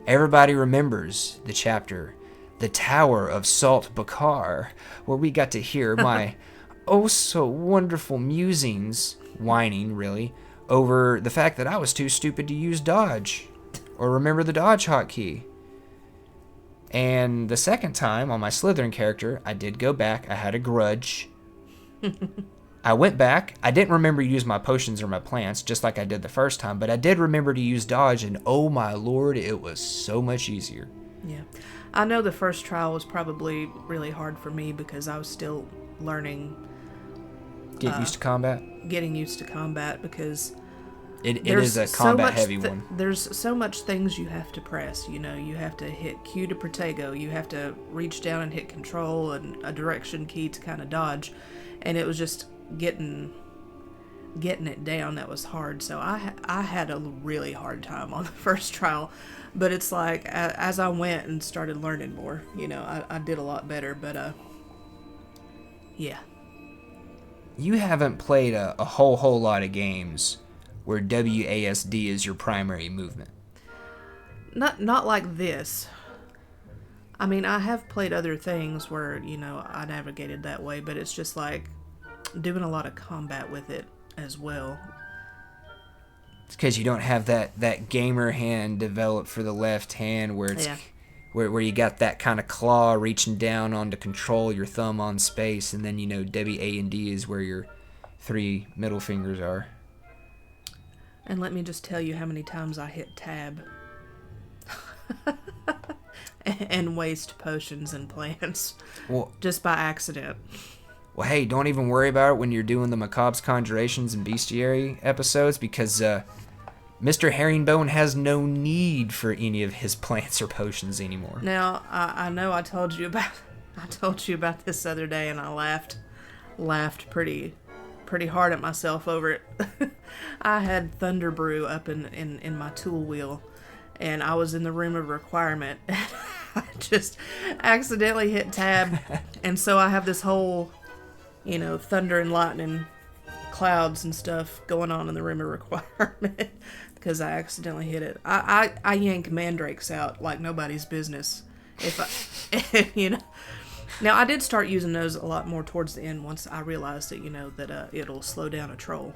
Everybody remembers the chapter, The Tower of Salt Bakar, where we got to hear my oh so wonderful musings, whining really, over the fact that I was too stupid to use dodge or remember the dodge hotkey. And the second time on my Slytherin character, I did go back. I had a grudge. I went back. I didn't remember to use my potions or my plants, just like I did the first time, but I did remember to use dodge, and oh my lord, it was so much easier. Yeah. I know the first trial was probably really hard for me because I was still learning. Getting used to combat because it is a combat heavy one. There's so much things you have to press. You have to hit Q to Protego. You have to reach down and hit Control and a direction key to kind of dodge. And it was just getting getting it down that was hard. So I had a really hard time on the first trial, but it's like as I went and started learning more, I did a lot better. But yeah. You haven't played a whole lot of games where WASD is your primary movement. Not like this. I mean, I have played other things where, I navigated that way, but it's just like doing a lot of combat with it as well. It's because you don't have that gamer hand developed for the left hand where it's where you got that kind of claw reaching down on to control your thumb on space, and then WA and D is where your 3 middle fingers are. And let me just tell you how many times I hit tab. And waste potions and plants. Well, just by accident. Well, hey, don't even worry about it when you're doing the Macabre's Conjurations and Bestiary episodes, because Mr. Herringbone has no need for any of his plants or potions anymore. Now, I know I told you about this other day, and I laughed pretty hard at myself over it. I had Thunder Brew up in my tool wheel, and I was in the room of requirement. I just accidentally hit tab, and so I have this whole, thunder and lightning clouds and stuff going on in the room of requirement because I accidentally hit it. I yank mandrakes out like nobody's business. Now I did start using those a lot more towards the end once I realized that that it'll slow down a troll.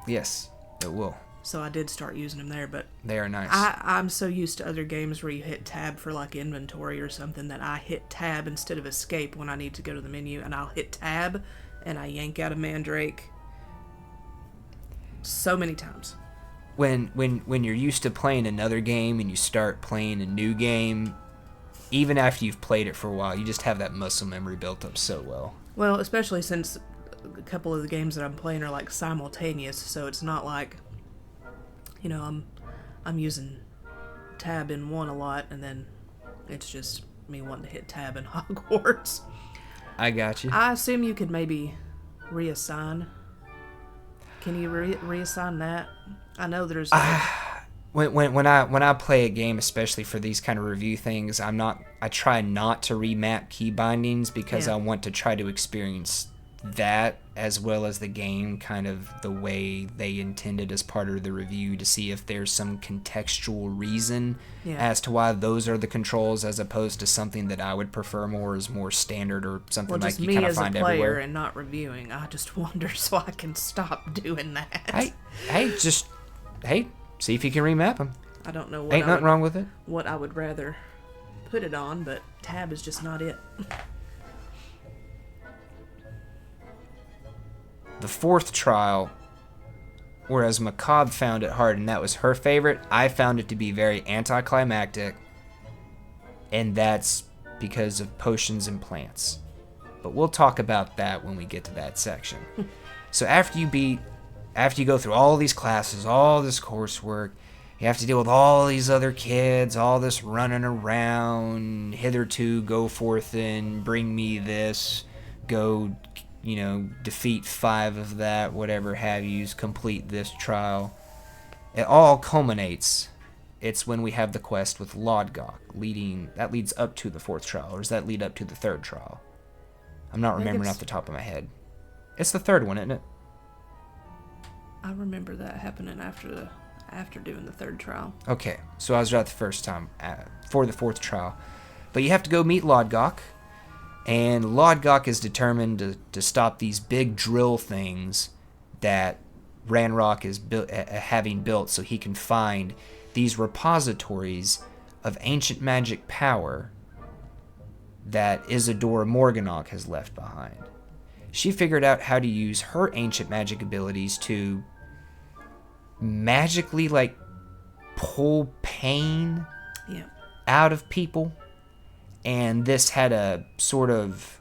Yes, it will. So I did start using them there, but they are nice. I'm so used to other games where you hit tab for like inventory or something that I hit tab instead of escape when I need to go to the menu, and I'll hit tab and I yank out a mandrake so many times. When you're used to playing another game and you start playing a new game, even after you've played it for a while, you just have that muscle memory built up so well. Well, especially since a couple of the games that I'm playing are like simultaneous, so it's not like I'm using tab in one a lot, and then it's just me wanting to hit tab in Hogwarts. I got you. I assume you could maybe reassign. Can you reassign that? I know there's. When I play a game, especially for these kind of review things, I try not to remap key bindings because I want to try to experience that as well as the game kind of the way they intended as part of the review, to see if there's some contextual reason as to why those are the controls as opposed to something that I would prefer more as more standard or something like you kind of find everywhere. Well, just me as a player and not reviewing, I just wonder so I can stop doing that. Hey, see if you can remap them. I don't know what Ain't nothing wrong with it. What I would rather put it on, but tab is just not it. The 4th trial, whereas Macabre found it hard and that was her favorite, I found it to be very anticlimactic, and that's because of potions and plants. But we'll talk about that when we get to that section. So after you go through all these classes, all this coursework, you have to deal with all these other kids, all this running around, hitherto go forth and bring me this, go defeat 5 of that, whatever have yous, complete this trial. It all culminates. It's when we have the quest with Lodgok that leads up to the 4th trial, or does that lead up to the 3rd trial? I'm not remembering off the top of my head. It's the 3rd one, isn't it? I remember that happening after doing the 3rd trial. Okay, so I was right the first time for the 4th trial. But you have to go meet Lodgok. And Lodgok is determined to stop these big drill things that Ranrock is having built so he can find these repositories of ancient magic power that Isadora Morganach has left behind. She figured out how to use her ancient magic abilities to magically, pull pain out of people. And this had a sort of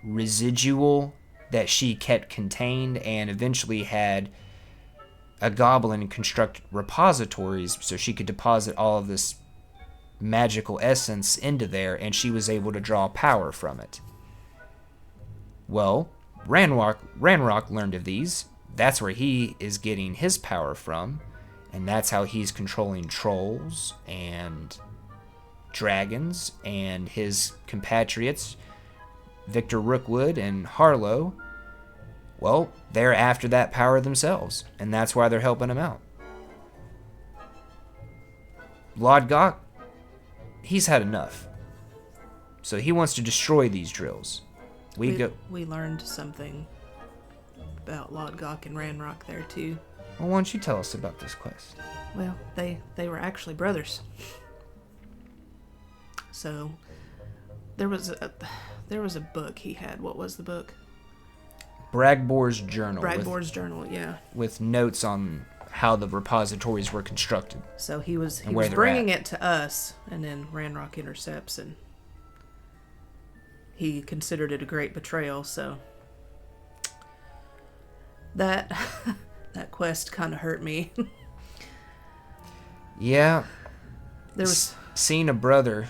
residual that she kept contained, and eventually had a goblin construct repositories so she could deposit all of this magical essence into there, and she was able to draw power from it. Well, Ranrock learned of these. That's where he is getting his power from, and that's how he's controlling trolls and dragons, and his compatriots, Victor Rookwood and Harlow, well, they're after that power themselves, and that's why they're helping him out. Lodgok, he's had enough. So he wants to destroy these drills. We learned something about Lodgok and Ranrock there too. Well, why don't you tell us about this quest? Well, they were actually brothers. So there was a book he had. What was the book? Bragbor's Journal. Bragbor's Journal, yeah. With notes on how the repositories were constructed. So he was bringing it to us, and then Ranrock intercepts, and he considered it a great betrayal. So that quest kind of hurt me. Yeah. There was seeing a brother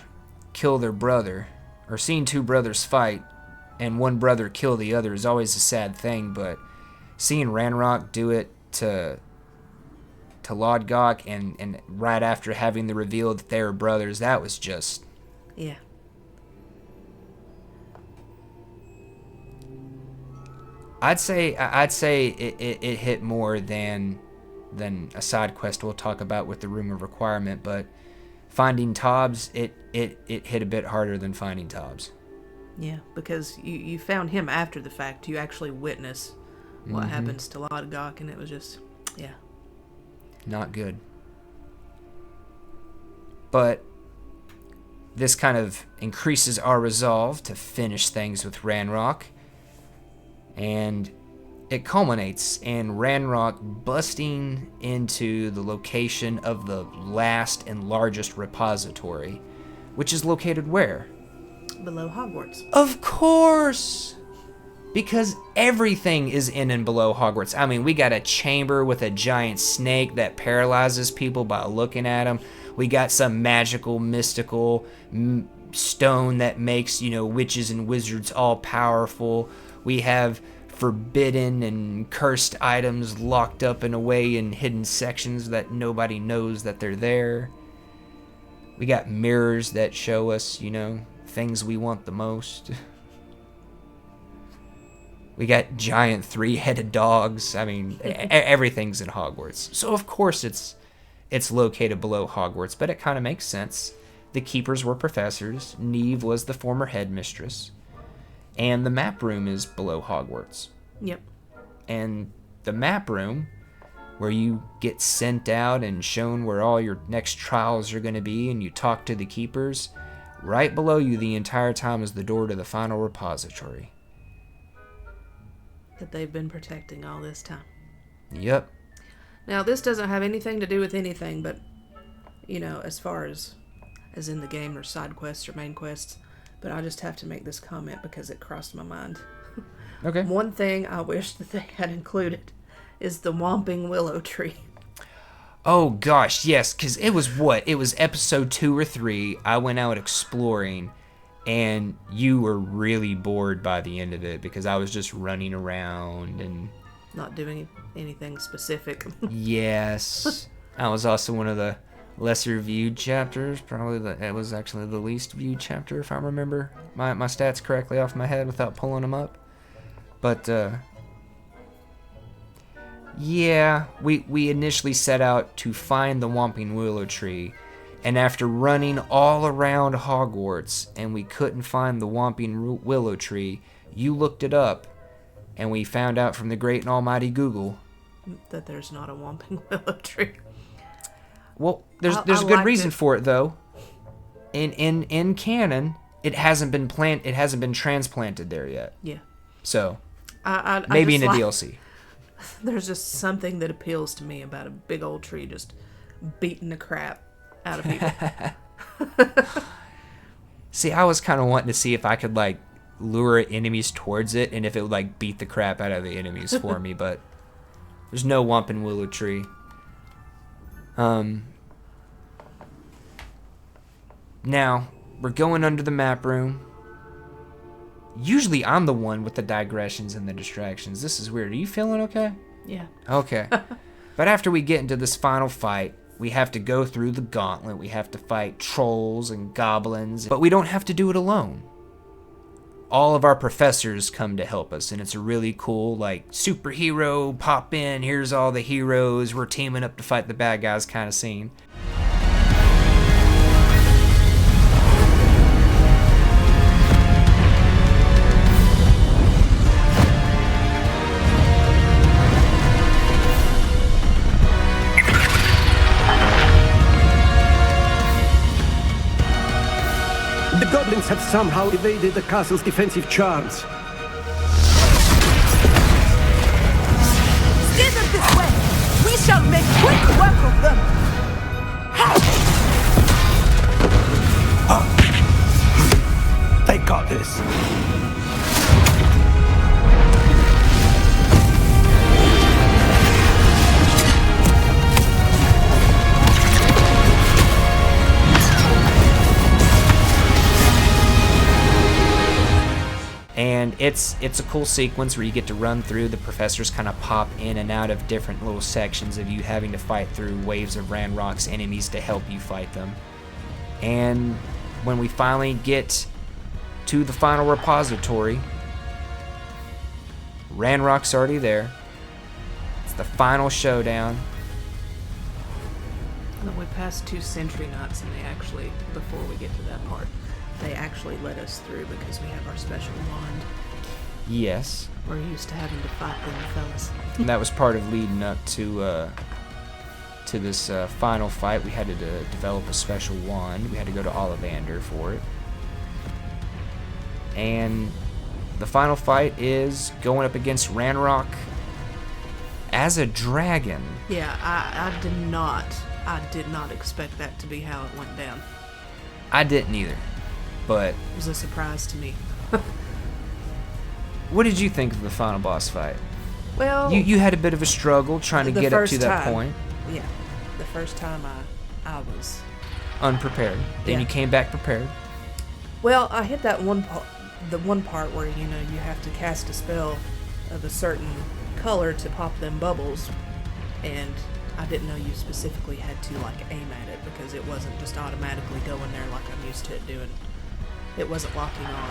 kill their brother, or seeing two brothers fight and one brother kill the other is always a sad thing, but seeing Ranrock do it to Lodgok and right after having the reveal that they were brothers, that was just... Yeah. I'd say it hit more than a side quest we'll talk about with the Room of Requirement, but finding Tobbs, it hit a bit harder than finding Tobbs. Yeah, because you found him after the fact. You actually witness what happens to Lodgok, and it was just, yeah. Not good. But this kind of increases our resolve to finish things with Ranrock, and it culminates in Ranrock busting into the location of the last and largest repository, which is located where? Below Hogwarts. Of course! Because everything is in and below Hogwarts. I mean, we got a chamber with a giant snake that paralyzes people by looking at them. We got some magical, mystical stone that makes, witches and wizards all powerful. We have forbidden and cursed items locked up in a way in hidden sections that nobody knows that they're there. We got mirrors that show us, things we want the most. We got giant 3-headed dogs. I mean, everything's in Hogwarts. So of course it's located below Hogwarts, but it kind of makes sense. The keepers were professors. Neve was the former headmistress. And the map room is below Hogwarts. Yep. And the map room, where you get sent out and shown where all your next trials are going to be, and you talk to the keepers, right below you the entire time is the door to the final repository. That they've been protecting all this time. Yep. Now, this doesn't have anything to do with anything, but, as far as in the game or side quests or main quests, but I just have to make this comment because it crossed my mind. Okay. One thing I wish that they had included is the Whomping Willow Tree. Oh gosh, yes, because it was episode 2 or 3. I went out exploring, and you were really bored by the end of it because I was just running around and not doing anything specific. Yes. That was also one of the lesser viewed chapters. It was actually the least viewed chapter, if I remember my stats correctly off my head without pulling them up. But yeah, we initially set out to find the Whomping Willow Tree, and after running all around Hogwarts and we couldn't find the Whomping Willow Tree, you looked it up, and we found out from the great and almighty Google that there's not a Whomping Willow Tree. Well, there's a good reason for it though. In canon, it hasn't been transplanted there yet. Yeah. So I maybe in just the DLC. There's just something that appeals to me about a big old tree just beating the crap out of people. See, I was kind of wanting to see if I could lure enemies towards it and if it would beat the crap out of the enemies for me, but there's no Whomping Willow Tree. Now we're going under the map room, Usually I'm the one with the digressions and the distractions. This is weird. Are you feeling okay? Yeah. Okay. But after we get into this final fight, we have to go through the gauntlet. We have to fight trolls and goblins, but we don't have to do it alone. All of our professors come to help us, and it's a really cool, like, superhero, pop in, here's all the heroes, we're teaming up to fight the bad guys kind of scene. The goblins have somehow evaded the castle's defensive charms. Steer them this way! We shall make quick work of them! They got this. And it's a cool sequence where you get to run through. The professors kind of pop in and out of different little sections of you having to fight through waves of Ranrock's enemies to help you fight them. And when we finally get to the final repository, Ranrock's already there. It's the final showdown. And then we passed 2 sentry knots, and they actually, before we get to that part, they actually let us through because we have our special wand. Yes. We're used to having to fight them fellas. And that was part of leading up to this final fight. We had to develop a special wand. We had to go to Ollivander for it. And the final fight is going up against Ranrock as a dragon. Yeah, I did not expect that to be how it went down. I didn't either, but it was a surprise to me. What did you think of the final boss fight? Well, you had a bit of a struggle trying to get up to that point. Yeah, the first time I was unprepared. Then you came back prepared. Well, I hit that one part, the one part where you have to cast a spell of a certain color to pop them bubbles, and I didn't know you specifically had to aim at it because it wasn't just automatically going there like I'm used to it doing. It wasn't locking on,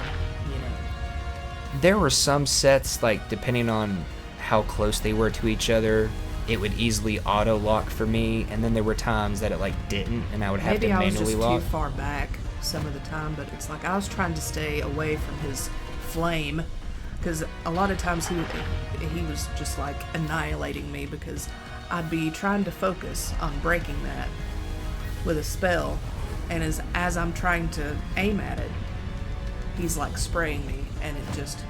There were some sets, depending on how close they were to each other, it would easily auto lock for me, and then there were times that it didn't, and I would have to manually lock. Maybe I was just too far back some of the time, but it's I was trying to stay away from his flame, because a lot of times he was just annihilating me because I'd be trying to focus on breaking that with a spell, and as I'm trying to aim at it, he's spraying me, and it just...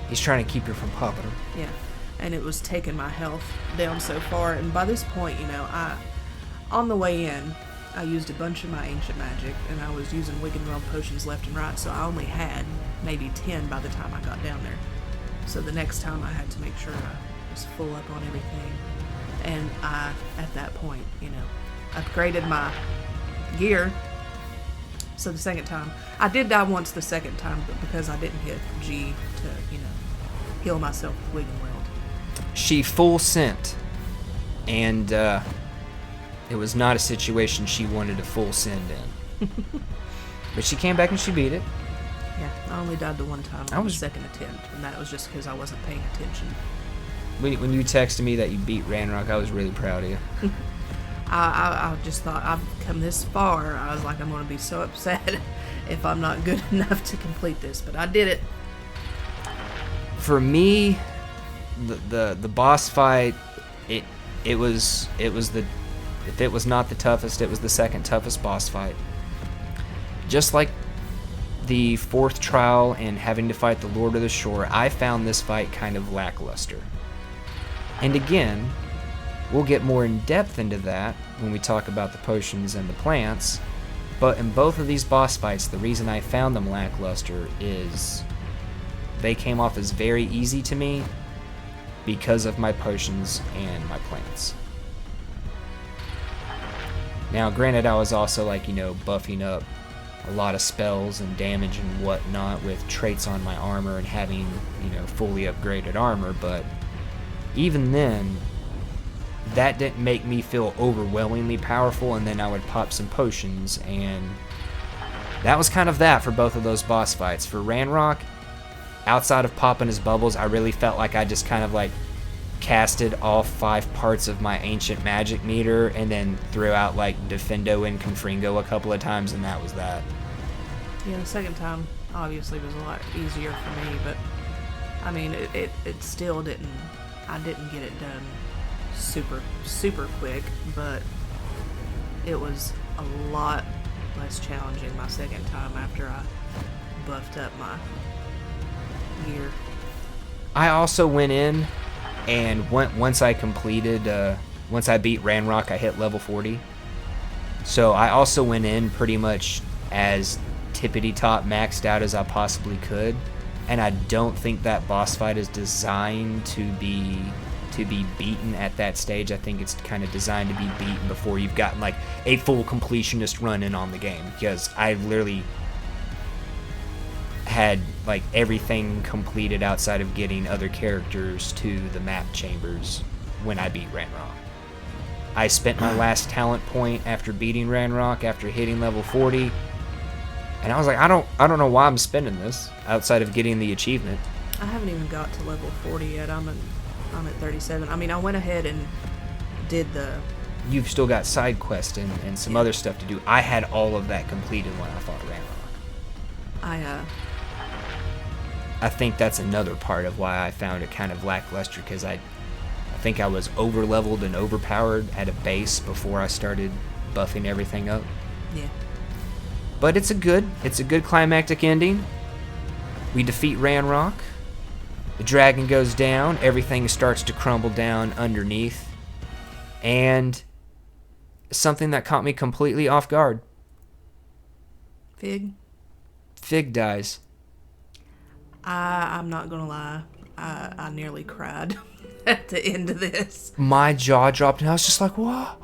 He's trying to keep you from popping him. Yeah, and it was taking my health down so far, and by this point, on the way in, I used a bunch of my ancient magic, and I was using Wiggenweld potions left and right, so I only had maybe 10 by the time I got down there. So the next time I had to make sure I was full up on everything, and I, at that point, upgraded my gear. So the second time, I did die once the second time, but because I didn't hit G to, heal myself with Wiggenweld. She full sent, and it was not a situation she wanted to full send in. But she came back and she beat it. Yeah, I only died the one time on the second attempt, and that was just because I wasn't paying attention. When you texted me that you beat Ranrock, I was really proud of you. I just thought, I've come this far. I was I'm going to be so upset if I'm not good enough to complete this, but I did it. For me, the boss fight, it was the, if it was not the toughest, it was the second toughest boss fight. Just like the fourth trial and having to fight the Lord of the Shore, I found this fight kind of lackluster. And again, we'll get more in depth into that when we talk about the potions and the plants, but in both of these boss fights, the reason I found them lackluster is they came off as very easy to me because of my potions and my plants. Now, granted, I was also buffing up a lot of spells and damage and whatnot with traits on my armor and having, fully upgraded armor, but even then, that didn't make me feel overwhelmingly powerful, and then I would pop some potions, and that was kind of that for both of those boss fights. For Ranrock, outside of popping his bubbles, I really felt like I just kind of like casted all 5 parts of my ancient magic meter and then threw out like Defendo and Confringo a couple of times, and that was that. Yeah, the second time obviously was a lot easier for me, but I mean, it still didn't, I didn't get it done super quick, but it was a lot less challenging my second time after I buffed up my gear. I also went in and once I completed, once I beat Ranrock, I hit level 40. So I also went in pretty much as tippity-top maxed out as I possibly could. And I don't think that boss fight is designed to be beaten at that stage. I think it's kind of designed to be beaten before you've gotten like a full completionist run in on the game. Because I literally had like everything completed outside of getting other characters to the map chambers when I beat Ranrock. I spent my last talent point after beating Ranrock after hitting level 40, and I was like, I don't know why I'm spending this outside of getting the achievement. I haven't even got to level 40 yet. I'm at 37. I mean, I went ahead and did the... You've still got side quests and some other stuff to do. I had all of that completed when I fought Ranrock. I think that's another part of why I found it kind of lackluster, because I think I was over-leveled and overpowered at a base before I started buffing everything up. Yeah. But it's a good climactic ending. We defeat Ranrock. The dragon goes down. Everything starts to crumble down underneath. And something that caught me completely off guard. Fig dies. I'm not gonna lie. I nearly cried at the end of this. My jaw dropped and I was just like, what?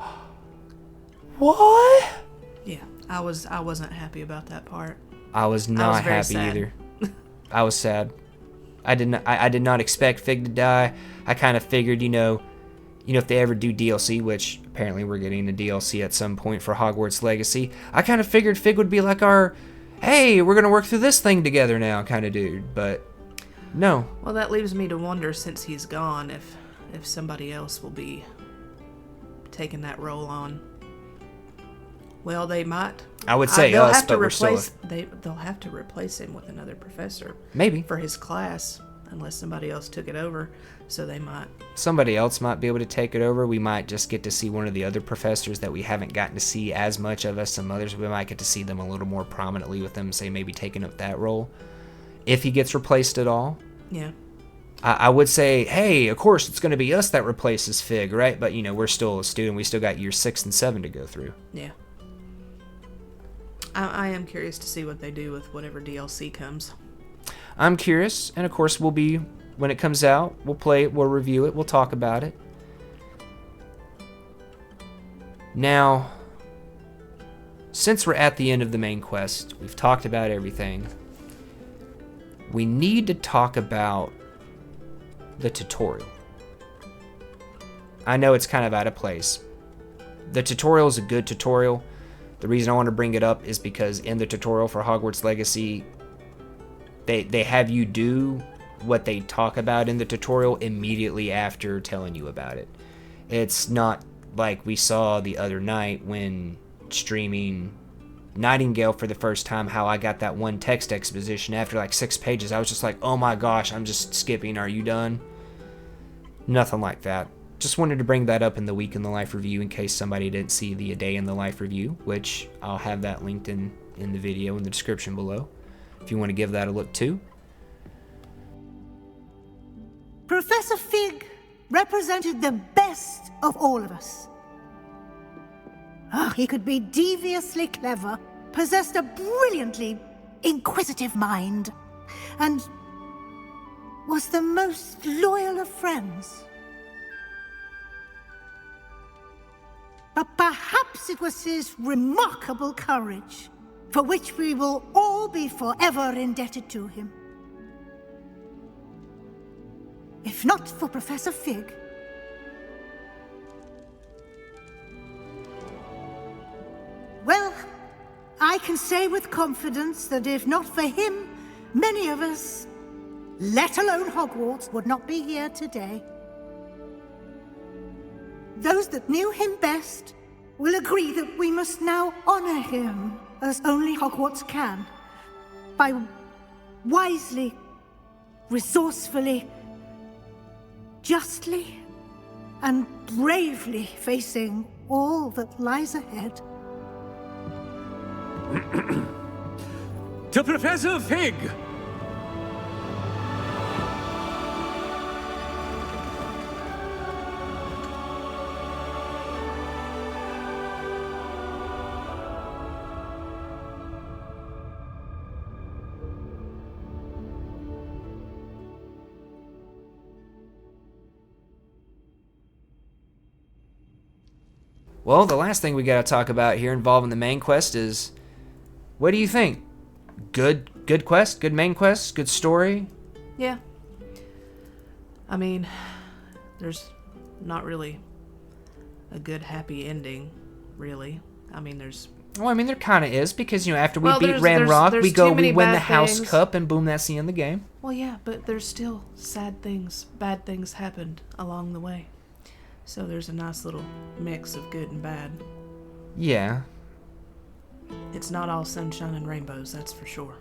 What? Yeah, I wasn't happy about that part. I was not happy either. I was sad. I did not expect Fig to die. I kind of figured, if they ever do DLC, which apparently we're getting a DLC at some point for Hogwarts Legacy, I kind of figured Fig would be like our, hey, we're gonna work through this thing together now kind of dude, but no. Well, that leaves me to wonder, since he's gone, if somebody else will be taking that role on. Well, they might. I would say us, but we're still... They'll have to replace him with another professor. Maybe. For his class, unless somebody else took it over. So they might. Somebody else might be able to take it over. We might just get to see one of the other professors that we haven't gotten to see as much of as some others. We might get to see them a little more prominently with them, say maybe taking up that role. If he gets replaced at all. Yeah. I would say, hey, of course it's going to be us that replaces Fig, right? But, we're still a student. We still got years 6 and 7 to go through. Yeah. I am curious to see what they do with whatever DLC comes. I'm curious, and of course when it comes out, we'll play it, we'll review it, we'll talk about it. Now, since we're at the end of the main quest, we've talked about everything, we need to talk about the tutorial. I know it's kind of out of place. The tutorial is a good tutorial. The reason I want to bring it up is because in the tutorial for Hogwarts Legacy, they have you do what they talk about in the tutorial immediately after telling you about it. It's not like we saw the other night when streaming Nightingale for the first time, how I got that one text exposition after like 6 pages. I was just like, oh my gosh, I'm just skipping. Are you done? Nothing like that. Just wanted to bring that up in the Week in the Life review in case somebody didn't see the A Day in the Life review, which I'll have that linked in the video in the description below if you want to give that a look too. Professor Fig represented the best of all of us. He could be deviously clever, possessed a brilliantly inquisitive mind, and was the most loyal of friends. But perhaps it was his remarkable courage, for which we will all be forever indebted to him. If not for Professor Fig, well, I can say with confidence that if not for him, many of us, let alone Hogwarts, would not be here today. Those that knew him best will agree that we must now honor him as only Hogwarts can, by wisely, resourcefully, justly, and bravely facing all that lies ahead. To Professor Fig! Well, the last thing we gotta talk about here involving the main quest is, what do you think? Good quest? Good main quest? Good story? Yeah. I mean, there's not really a good happy ending, really. I mean, there's... Well, I mean, there kind of is, because, after we beat there's Ranrock, we win the bad House things. Cup, and boom, that's the end of the game. Well, yeah, but there's still sad things, bad things happened along the way. So there's a nice little mix of good and bad. Yeah. It's not all sunshine and rainbows, that's for sure.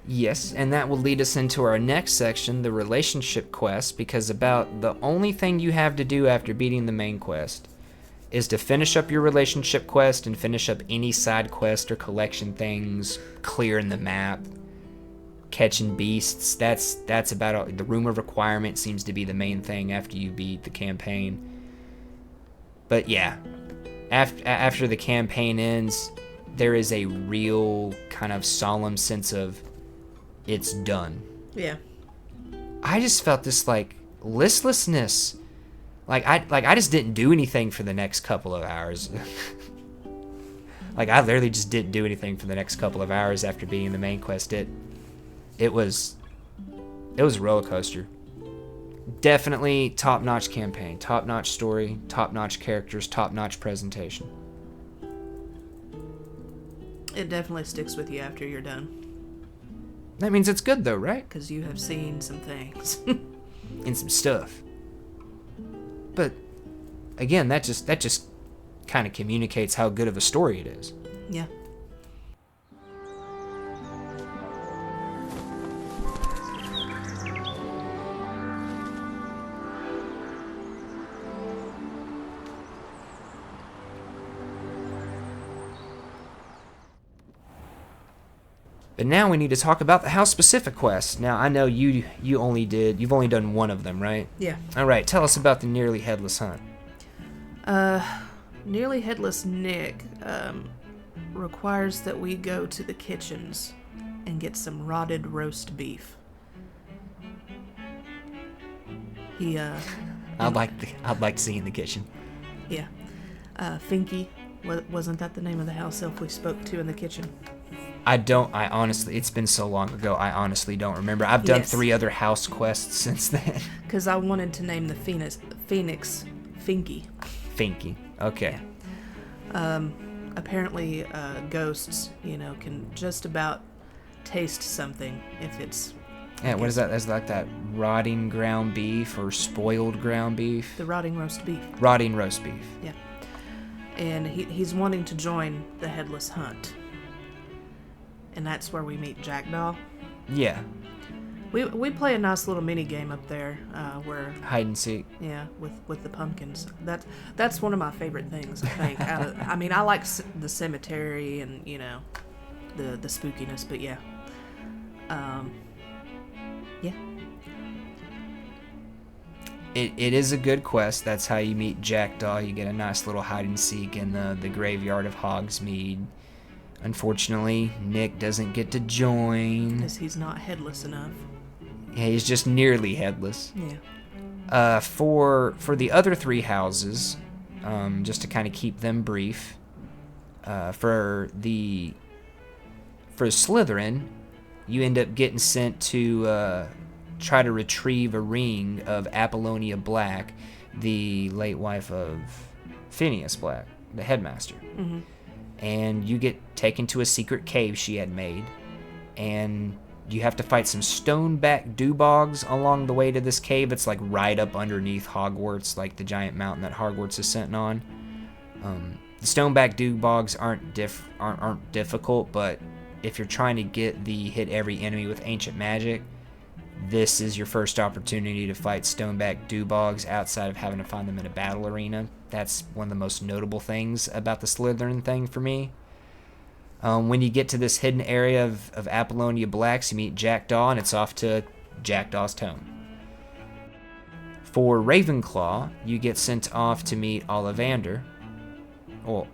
Yes, and that will lead us into our next section, the relationship quest, because about the only thing you have to do after beating the main quest is to finish up your relationship quest and finish up any side quest or collection things, clearing the map, catching beasts. That's about all. The room of requirement seems to be the main thing after you beat the campaign. But yeah, after the campaign ends, there is a real kind of solemn sense of it's done. Yeah. I just felt this listlessness. I just didn't do anything for the next couple of hours. I literally just didn't do anything for the next couple of hours after beating the main quest. It was a roller coaster. Definitely top-notch campaign, top-notch story, top-notch characters, top-notch presentation. It definitely sticks with you after you're done. That means it's good though, right? Because you have seen some things. And some stuff. But again, that just kind of communicates how good of a story it is. Yeah. But now we need to talk about the house-specific quests. Now, I know you've only done one of them, right? Yeah. All right, tell us about the Nearly Headless Hunt. Nearly Headless Nick requires that we go to the kitchens and get some rotted roast beef. I'd like to see in the kitchen. Yeah. Finky, wasn't that the name of the house elf we spoke to in the kitchen? I honestly, it's been so long ago, I honestly don't remember. I've done 3 other house quests since then. Because I wanted to name the Phoenix Finky. Finky, okay. Yeah. Apparently, ghosts, can just about taste something if it's... Yeah, what is that? That's like that rotting ground beef or spoiled ground beef? The rotting roast beef. Rotting roast beef. Yeah. And he's wanting to join the Headless Hunt. And that's where we meet Jackdaw. Yeah. We play a nice little mini game up there where hide and seek. Yeah, with the pumpkins. That's one of my favorite things. I think. I mean, I like the cemetery and the spookiness, but yeah. Yeah. It is a good quest. That's how you meet Jackdaw. You get a nice little hide and seek in the graveyard of Hogsmeade. Unfortunately, Nick doesn't get to join. Because he's not headless enough. Yeah, he's just nearly headless. Yeah. For the other 3 houses, just to kind of keep them brief, for the for Slytherin, you end up getting sent to try to retrieve a ring of Apollonia Black, the late wife of Phineas Black, the headmaster. Mm-hmm. And you get taken to a secret cave she had made, and you have to fight some stoneback dubogs along the way to this cave. It's like right up underneath Hogwarts, like the giant mountain that Hogwarts is sitting on. The stoneback dubogs aren't difficult, but if you're trying to get the hit every enemy with ancient magic, this is your first opportunity to fight stoneback dubogs outside of having to find them in a battle arena. That's one of the most notable things about the Slytherin thing for me. When you get to this hidden area of Apollonia Blacks, you meet Jackdaw, and it's off to Jackdaw's Tome. For Ravenclaw, you get sent off to meet Ollivander. Well,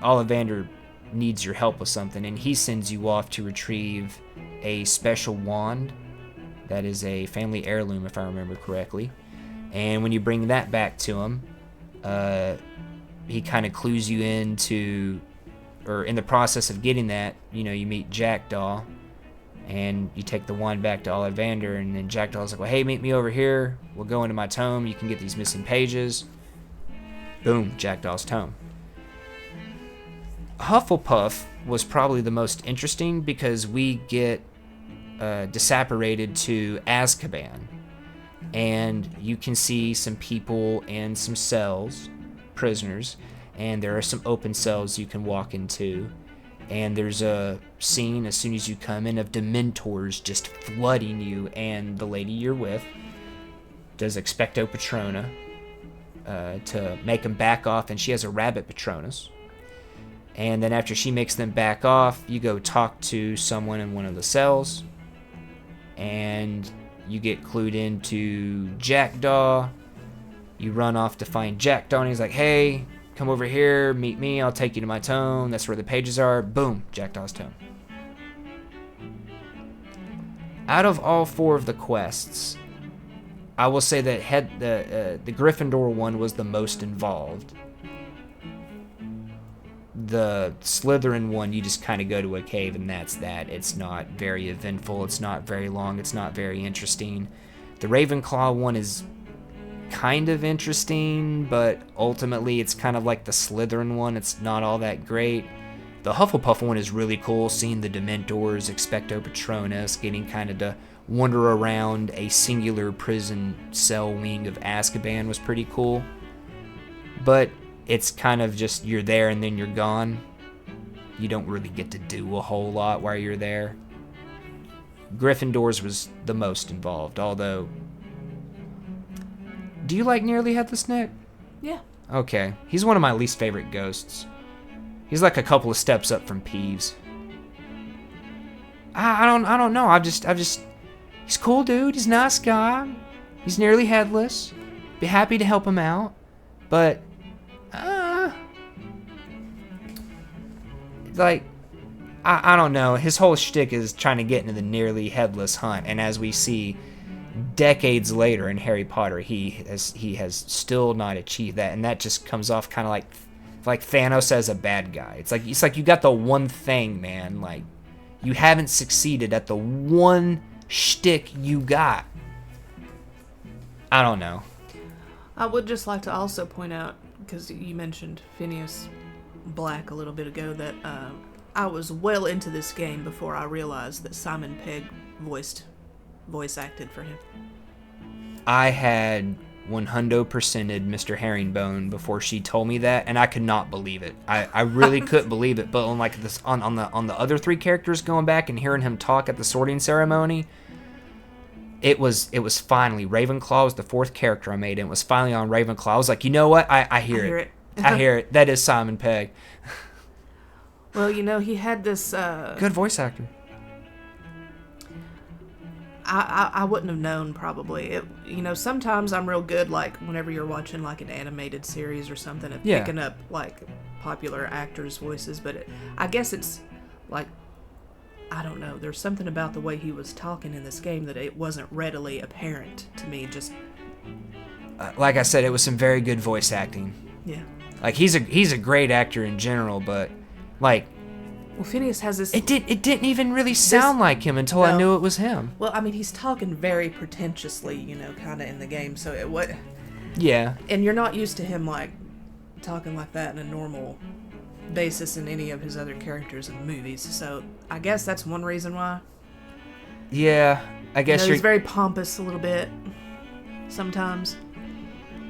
Ollivander needs your help with something, and he sends you off to retrieve a special wand that is a family heirloom, if I remember correctly. And when you bring that back to him, he kind of clues you into, or in the process of getting that, you meet Jackdaw, and you take the wand back to Ollivander, and then Jackdaw's like, well, hey, meet me over here. We'll go into my tome. You can get these missing pages. Boom, Jackdaw's tome. Hufflepuff was probably the most interesting because we get disapparated to Azkaban, and you can see some people in some cells, prisoners, and there are some open cells you can walk into, and there's a scene as soon as you come in of Dementors just flooding you, and the lady you're with does Expecto Patrona to make them back off, and she has a rabbit Patronus. And then after she makes them back off, you go talk to someone in one of the cells, and you get clued into Jackdaw. You run off to find Jackdaw, and he's like, hey, come over here, meet me, I'll take you to my tome. That's where the pages are. Boom, Jackdaw's tome. Out of all 4 of the quests, I will say that the Gryffindor one was the most involved. The Slytherin one, you just kind of go to a cave and that's that. It's not very eventful, it's not very long, it's not very interesting. The Ravenclaw one is kind of interesting, but ultimately it's kind of like the Slytherin one. It's not all that great. The Hufflepuff one is really cool, seeing the Dementors, Expecto Patronus, getting kind of to wander around a singular prison cell wing of Azkaban was pretty cool. But it's kind of just you're there and then you're gone. You don't really get to do a whole lot while you're there. Gryffindor's was the most involved, although... Do you like Nearly Headless Nick? Yeah. Okay. He's one of my least favorite ghosts. He's like a couple of steps up from Peeves. I don't know. He's a cool dude. He's a nice guy. He's nearly headless. Be happy to help him out. But, I don't know. His whole shtick is trying to get into the nearly headless hunt. And as we see decades later in Harry Potter, he has still not achieved that. And that just comes off kind of like Thanos as a bad guy. It's like you got the one thing, man. Like, you haven't succeeded at the one shtick you got. I don't know. I would just like to also point out, because you mentioned Phineas Black a little bit ago, that I was well into this game before I realized that Simon Pegg voice acted for him. I had 100%ed Mr. Herringbone before she told me that, and I could not believe it. I really couldn't believe it. But on the other 3 characters, going back and hearing him talk at the sorting ceremony, it was finally Ravenclaw was the 4th character I made, and it was finally on Ravenclaw. I was like, you know what? I hear it. I hear it. That is Simon Pegg. Well, he had this good voice actor. I wouldn't have known, probably. Sometimes I'm real good, like, whenever you're watching, like, an animated series or something, and picking up, like, popular actors' voices, but I guess it's, like, I don't know, there's something about the way he was talking in this game that it wasn't readily apparent to me, just... like I said, it was some very good voice acting. Yeah. Like, he's a great actor in general, but, like, Well, Phineas has this... It didn't even really sound like him until I knew it was him. Well, I mean, he's talking very pretentiously, you know, kind of in the game, so what... Yeah. And you're not used to him, like, talking like that in a normal basis in any of his other characters in movies, so I guess that's one reason why. Yeah, I guess he's very pompous a little bit, sometimes.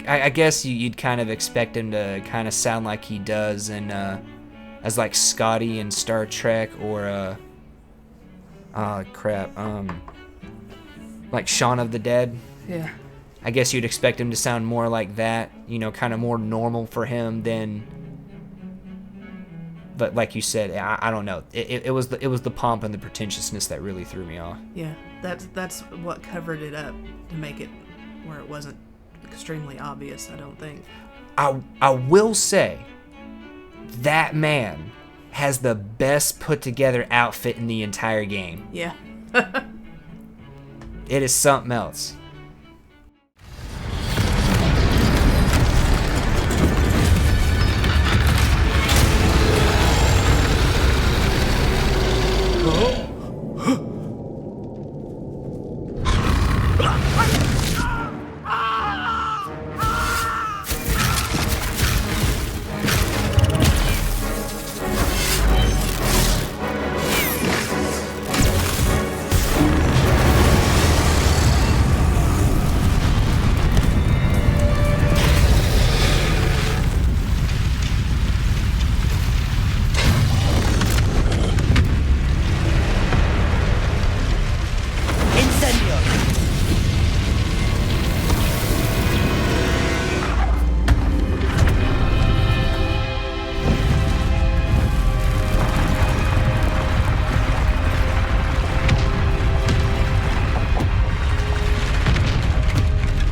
I guess you'd kind of expect him to kind of sound like he does in, as like Scotty in Star Trek, or, like Shaun of the Dead. Yeah. I guess you'd expect him to sound more like that, you know, kind of more normal for him than... But like you said, I don't know. It was the pomp and the pretentiousness that really threw me off. Yeah, that's what covered it up to make it where it wasn't extremely obvious, I don't think. I will say, that man has the best put together outfit in the entire game. Yeah. It is something else.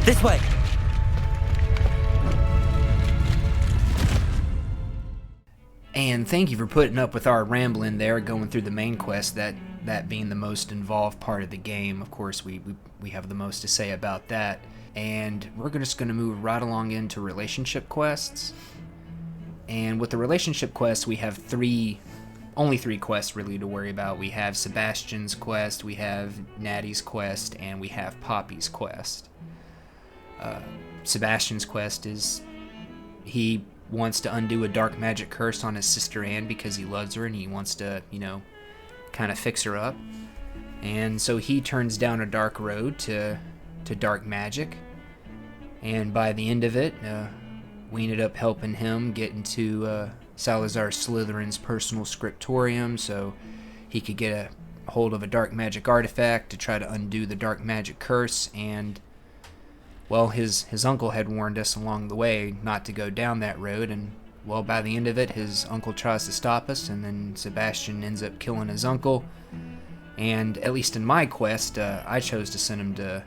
This way. And thank you for putting up with our rambling there, going through the main quest, that being the most involved part of the game. Of course, we have the most to say about that. And we're just going to move right along into relationship quests. And with the relationship quests, we have only three quests really to worry about. We have Sebastian's quest, we have Natty's quest, and we have Poppy's quest. Sebastian's quest is he wants to undo a dark magic curse on his sister Anne because he loves her and he wants to, you know, kind of fix her up. And so he turns down a dark road to dark magic. And by the end of it, we ended up helping him get into Salazar Slytherin's personal scriptorium so he could get a hold of a dark magic artifact to try to undo the dark magic curse. And well, his uncle had warned us along the way not to go down that road, and well, by the end of it, his uncle tries to stop us, and then Sebastian ends up killing his uncle. And at least in my quest, I chose to send him to...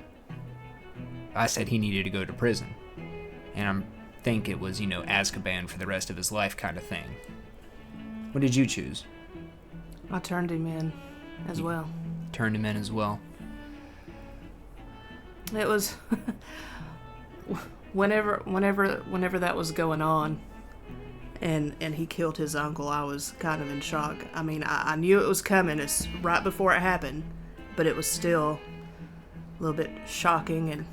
I said he needed to go to prison. And I think it was, you know, Azkaban for the rest of his life kind of thing. What did you choose? I turned him in as well. Turned him in as well. It was... whenever that was going on and he killed his uncle, I was kind of in shock. I mean, I knew it was coming. It's right before it happened, but it was still a little bit shocking, and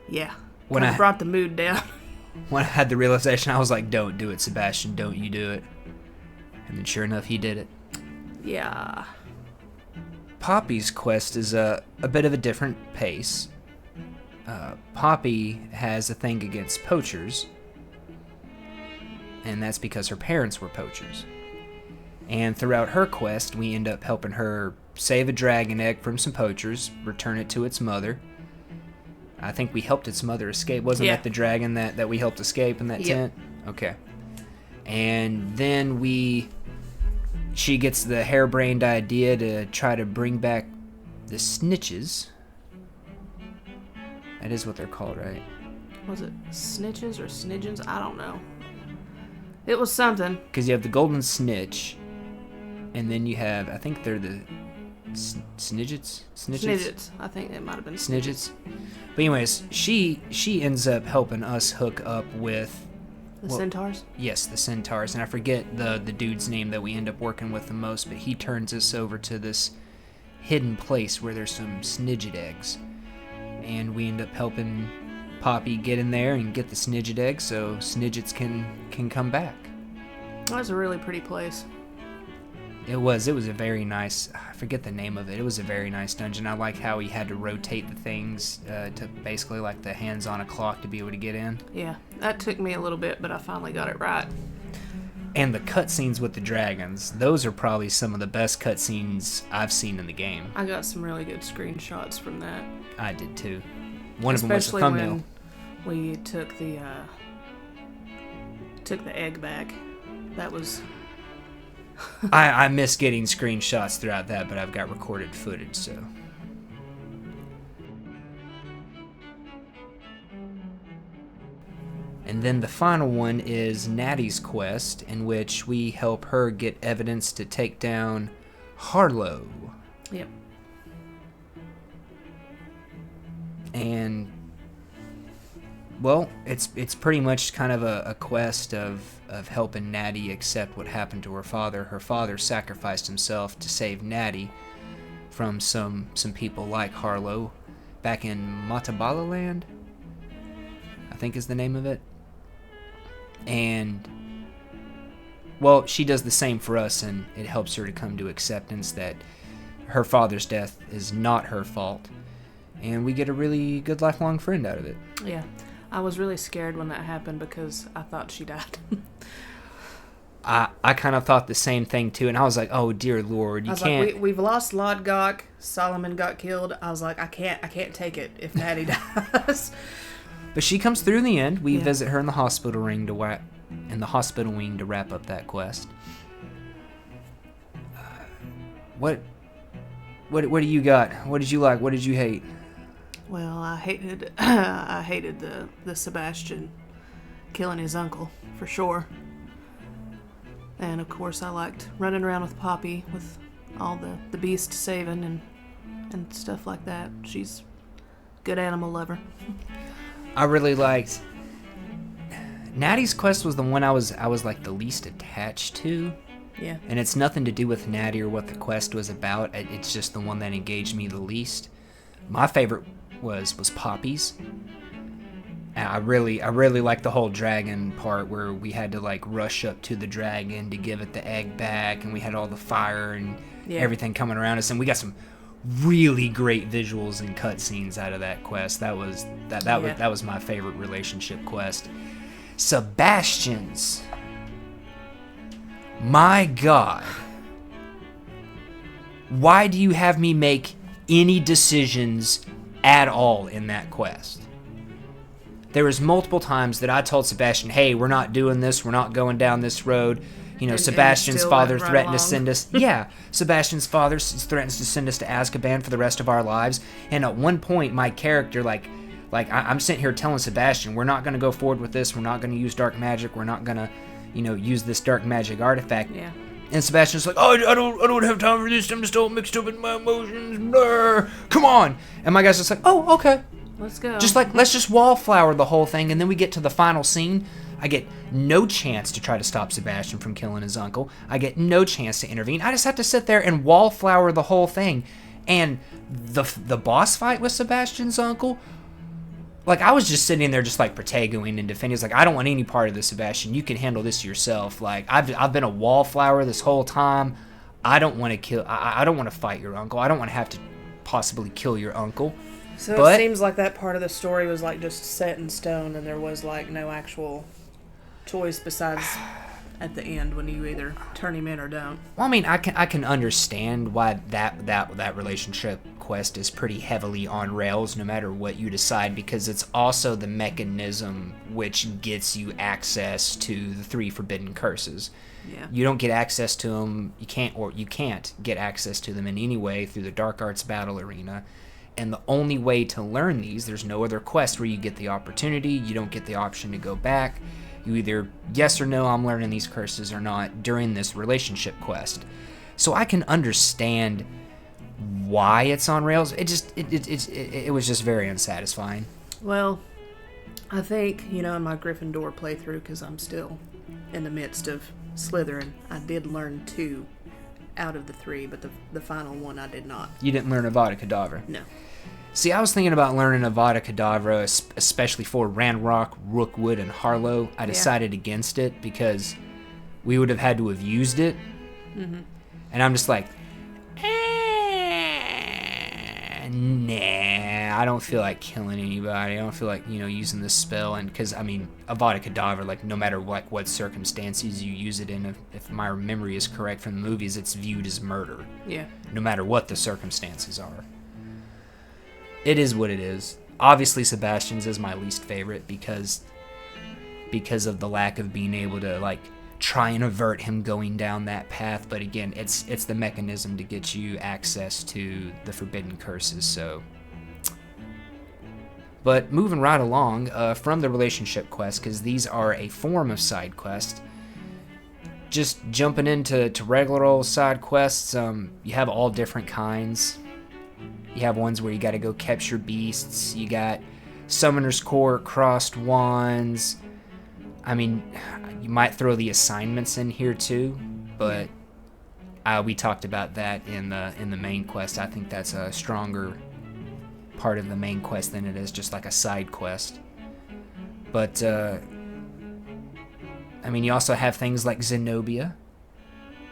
yeah, kind of brought the mood down. When I had the realization, I was like, don't do it, Sebastian, don't you do it. And then sure enough, he did it. Yeah. Poppy's quest is a bit of a different pace. Poppy has a thing against poachers, and that's because her parents were poachers. And throughout her quest, we end up helping her save a dragon egg from some poachers, return it to its mother. I think we helped its mother escape. Wasn't that the dragon that we helped escape in that tent? Okay. And then she gets the harebrained idea to try to bring back the snitches. That is what they're called, right? Was it snitches or snidgens? I don't know. It was something. Because you have the golden snitch, and then you have, I think they're the snidgets? Snidgets. I think it might have been snidgets. But anyways, she ends up helping us hook up with The centaurs? Yes, the centaurs. And I forget the dude's name that we end up working with the most, but he turns us over to this hidden place where there's some snidget eggs. And we end up helping Poppy get in there and get the snidget eggs so snidgets can come back. That was a really pretty place. It was a very nice, I forget the name of it. It was a very nice dungeon. I like how he had to rotate the things to basically like the hands on a clock to be able to get in. Yeah, that took me a little bit, but I finally got it right. And the cutscenes with the dragons, those are probably some of the best cutscenes I've seen in the game. I got some really good screenshots from that. I did too. One of them was a thumbnail. When we took the egg back. That was... I miss getting screenshots throughout that, but I've got recorded footage, so... And then the final one is Natty's quest, in which we help her get evidence to take down Harlow. Yep. And... well, it's pretty much kind of a quest of helping Natty accept what happened to her father. Her father sacrificed himself to save Natty from some people like Harlow back in Matabala Land, I think is the name of it. And, well, she does the same for us, and it helps her to come to acceptance that her father's death is not her fault. And we get a really good lifelong friend out of it. Yeah. I was really scared when that happened because I thought she died. I kind of thought the same thing too, and I was like, "Oh dear Lord, you can't." Like, we've lost Lodgok. Solomon got killed. I was like, I can't take it if Natty dies. But she comes through in the end. We visit her in the hospital wing to wrap up that quest. What do you got? What did you like? What did you hate? Well, I hated the Sebastian killing his uncle, for sure. And of course I liked running around with Poppy with all the beast saving and stuff like that. She's a good animal lover. I really liked Natty's quest was the one I was like the least attached to. Yeah. And it's nothing to do with Natty or what the quest was about. It's just the one that engaged me the least. My favorite was Poppy's. And I really liked the whole dragon part where we had to like rush up to the dragon to give it the egg back, and we had all the fire and everything coming around us, and we got some really great visuals and cutscenes out of that quest. That was my favorite relationship quest. Sebastian's. My God. Why do you have me make any decisions at all in that quest? There was multiple times that I told Sebastian, hey, we're not doing this, we're not going down this road. You know, and Sebastian's father threatened to along. send us... Yeah, Sebastian's father threatens to send us to Azkaban for the rest of our lives. And at one point, my character, I'm sitting here telling Sebastian, we're not going to go forward with this, we're not going to use dark magic, we're not going to, use this dark magic artifact. Yeah. And Sebastian's like, oh, I don't have time for this, I'm just all mixed up in my emotions, blah. Come on. And my guy's just like, oh, okay. Let's go. Let's just wallflower the whole thing, and then we get to the final scene. I get no chance to try to stop Sebastian from killing his uncle. I get no chance to intervene. I just have to sit there and wallflower the whole thing. And the boss fight with Sebastian's uncle, I was just sitting there just Protegoing and defending. It's I don't want any part of this, Sebastian. You can handle this yourself. I've been a wallflower this whole time. I don't want to kill. I don't want to fight your uncle. I don't want to have to possibly kill your uncle. So it seems like that part of the story was just set in stone, and there was no actual choice besides at the end when you either turn him in or don't. Well, I mean, I can understand why that relationship quest is pretty heavily on rails, no matter what you decide, because it's also the mechanism which gets you access to the 3 forbidden curses. Yeah. You don't get access to them. You can't get access to them in any way through the Dark Arts Battle Arena. And the only way to learn these, there's no other quest where you get the opportunity. You don't get the option to go back. You either yes or no, I'm learning these curses or not during this relationship quest. So I can understand why it's on rails. It was just very unsatisfying. Well, I think, in my Gryffindor playthrough, because I'm still in the midst of Slytherin, I did learn 2 out of the 3, but the final one I did not. You didn't learn Avada Kedavra? No. See, I was thinking about learning Avada Kedavra, especially for Ranrock, Rookwood, and Harlow. I decided against it because we would have had to have used it. Mm-hmm. And I'm just like, nah, I don't feel like killing anybody. I don't feel like, using this spell. And because, Avada Kedavra, like, no matter what circumstances you use it in, if my memory is correct from the movies, it's viewed as murder. Yeah. No matter what the circumstances are. It is what it is. Obviously, Sebastian's is my least favorite because of the lack of being able to, like, try and avert him going down that path. But again, it's the mechanism to get you access to the forbidden curses. So, but moving right along from the relationship quest, because these are a form of side quest. Just jumping into regular old side quests, you have all different kinds. You have ones where you got to go capture beasts. You got Summoner's Court, Crossed Wands. You might throw the assignments in here too, but we talked about that in the main quest. I think that's a stronger part of the main quest than it is just like a side quest. But you also have things like Zenobia.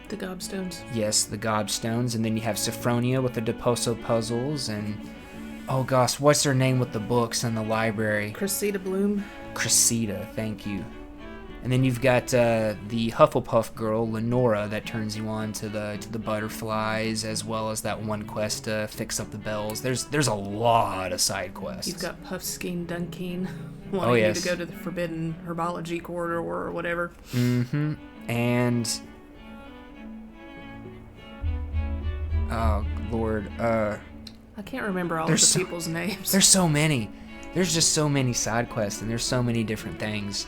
The Gobstones. Yes, the Gobstones, and then you have Sophronia with the Deposo puzzles, and oh gosh, what's her name with the books in the library? Cressida Bloom. Cressida, thank you. And then you've got the Hufflepuff girl, Lenora, that turns you on to the butterflies, as well as that one quest to fix up the bells. There's a lot of side quests. You've got Puffskein Dunkeen wanting you to go to the Forbidden Herbology Corridor or whatever. Mm-hmm. And oh Lord, I can't remember all of the people's names. There's so many. There's just so many side quests, and there's so many different things.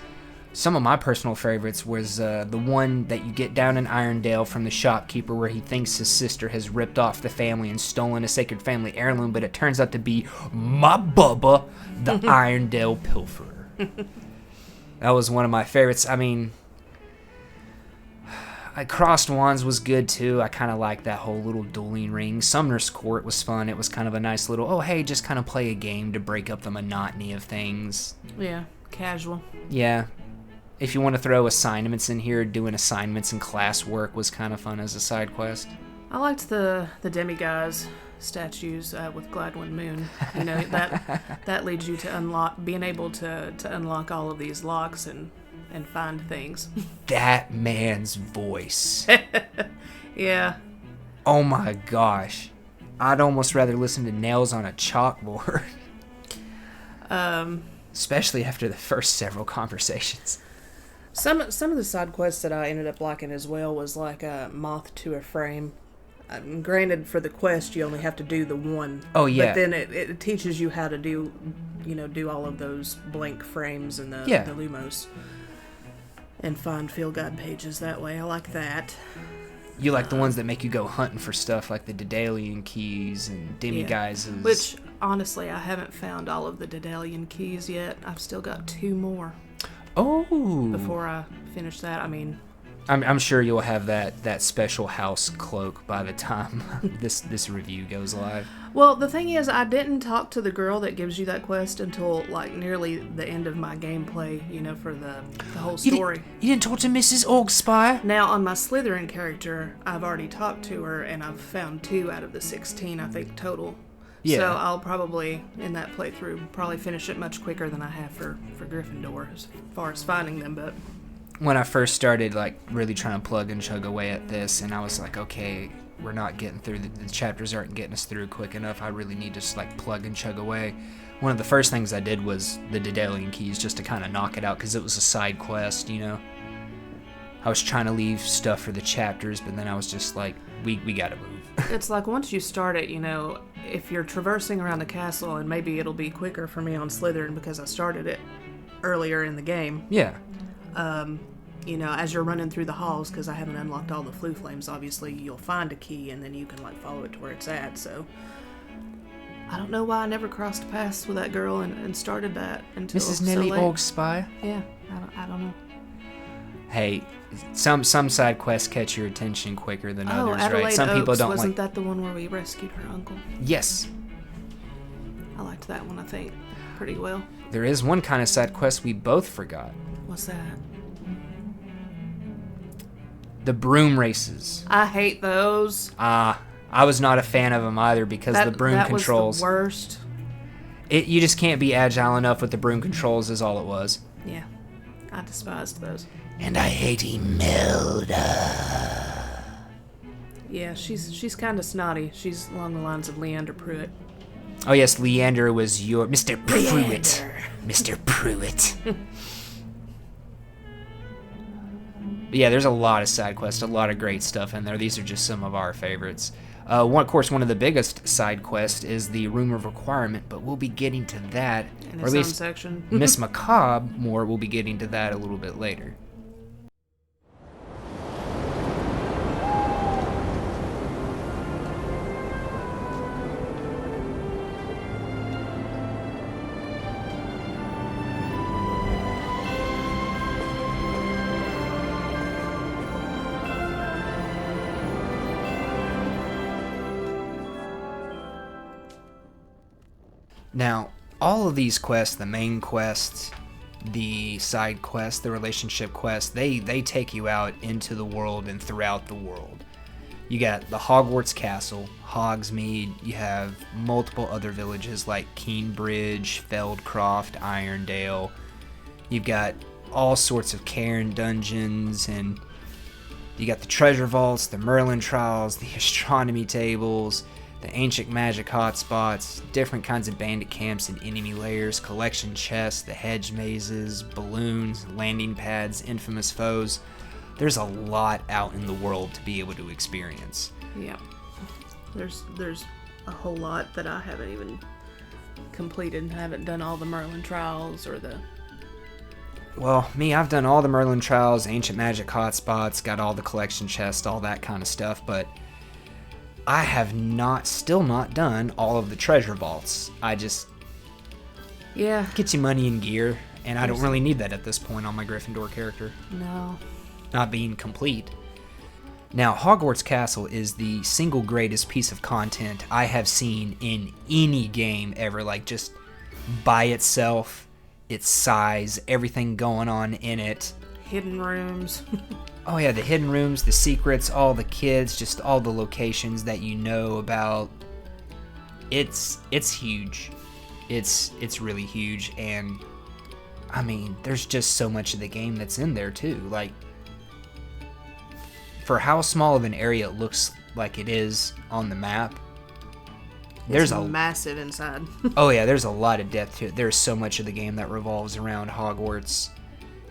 Some of my personal favorites was the one that you get down in Irondale from the shopkeeper where he thinks his sister has ripped off the family and stolen a sacred family heirloom, but it turns out to be my Bubba, the Irondale pilferer. That was one of my favorites. Crossed Wands was good too. I kind of liked that whole little dueling ring. Summoner's Court was fun. It was kind of a nice little, just kind of play a game to break up the monotony of things. Yeah, casual. Yeah. If you want to throw assignments in here, doing assignments and classwork was kind of fun as a side quest. I liked the demiguise statues with Gladwin Moon. That leads you to being able to unlock all of these locks and find things. That man's voice. Yeah. Oh my gosh. I'd almost rather listen to nails on a chalkboard. Especially after the first several conversations. Some of the side quests that I ended up liking as well was like Moth to a Frame. Granted, for the quest, you only have to do the one. Oh, yeah. But then it teaches you how to do all of those blank frames and the Lumos. And find field guide pages that way. I like that. You like the ones that make you go hunting for stuff like the Daedalian keys and demiguises. Yeah. Which, honestly, I haven't found all of the Daedalian keys yet. I've still got 2 more. Oh! Before I finish that, I'm sure you'll have that special house cloak by the time this review goes live. Well, the thing is, I didn't talk to the girl that gives you that quest until like nearly the end of my gameplay, for the whole story. You didn't talk to Mrs. Orgspire? Now, on my Slytherin character, I've already talked to her, and I've found 2 out of the 16, I think, total. Yeah. So I'll probably, in that playthrough, finish it much quicker than I have for Gryffindor as far as finding them, but... When I first started, really trying to plug and chug away at this, and I was like, okay, we're not getting through, the chapters aren't getting us through quick enough, I really need to, plug and chug away. One of the first things I did was the Daedalian keys, just to kind of knock it out, because it was a side quest, I was trying to leave stuff for the chapters, but then I was just like, we gotta move. It's like, once you start it, if you're traversing around the castle, and maybe it'll be quicker for me on Slytherin because I started it earlier in the game. Yeah. As you're running through the halls, because I haven't unlocked all the Flue Flames, obviously, you'll find a key, and then you can, follow it to where it's at, so... I don't know why I never crossed paths with that girl and started that until Mrs. Nellie so late. Old Spy? Yeah, I don't know. Hey, some side quests catch your attention quicker than others, Adelaide right? Some Oaks, people don't wasn't like... that the one where we rescued her uncle? Yes. I liked that one, I think, pretty well. There is one kind of side quest we both forgot. What's that? The broom races. I hate those. I was not a fan of them either because the broom controls. Was the worst. You just can't be agile enough with the broom controls is all it was. Yeah, I despised those. And I hate Imelda. Yeah, she's kind of snotty. She's along the lines of Leander Pruitt. Oh yes, Leander was your Mr. Pruitt. Mr. Pruitt. But yeah, there's a lot of side quests, a lot of great stuff in there. These are just some of our favorites. Of course, one of the biggest side quests is the Room of Requirement, but we'll be getting to that, in or at least section. MsMakabre will be getting to that a little bit later. Now, all of these quests, the main quests, the side quests, the relationship quests, they take you out into the world and throughout the world. You got the Hogwarts Castle, Hogsmeade, you have multiple other villages like Keenbridge, Feldcroft, Irondale. You've got all sorts of Cairn dungeons, and you got the treasure vaults, the Merlin trials, the astronomy tables, the ancient magic hotspots, different kinds of bandit camps and enemy lairs, collection chests, the hedge mazes, balloons, landing pads, infamous foes. There's a lot out in the world to be able to experience. Yeah. There's a whole lot that I haven't even completed. I haven't done all the Merlin trials or the... Well, me, I've done all the Merlin trials, ancient magic hotspots, got all the collection chests, all that kind of stuff, but I have still not done all of the treasure vaults. Yeah. Get you money and gear, and I don't really need that at this point on my Gryffindor character. No. Not being complete. Now, Hogwarts Castle is the single greatest piece of content I have seen in any game ever, like just by itself, its size, everything going on in it. Hidden rooms. Oh yeah, the hidden rooms, the secrets, all the kids, just all the locations that you know about. It's huge. It's really huge, and I mean, there's just so much of the game that's in there too. Like, for how small of an area it looks like it is on the map, there's a massive inside. Oh yeah, there's a lot of depth to it. There's so much of the game that revolves around Hogwarts.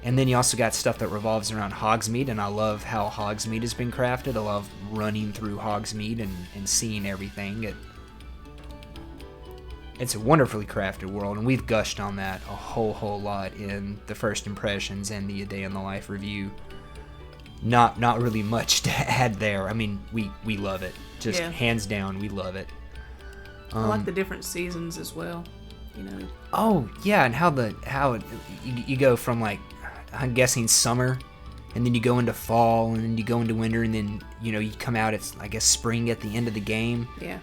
And then you also got stuff that revolves around Hogsmeade, and I love how Hogsmeade has been crafted. I love running through Hogsmeade and seeing everything. It's a wonderfully crafted world, and we've gushed on that a whole lot in the First Impressions and the A Day in the Life review. Not really much to add there. I mean, we love it. Just hands down, we love it. I like the different seasons as well, you know. Oh, yeah, and how you go from, like, I'm guessing summer, and then you go into fall, and then you go into winter, and then, you know, you come out, it's, I guess, spring at the end of the game. Yeah.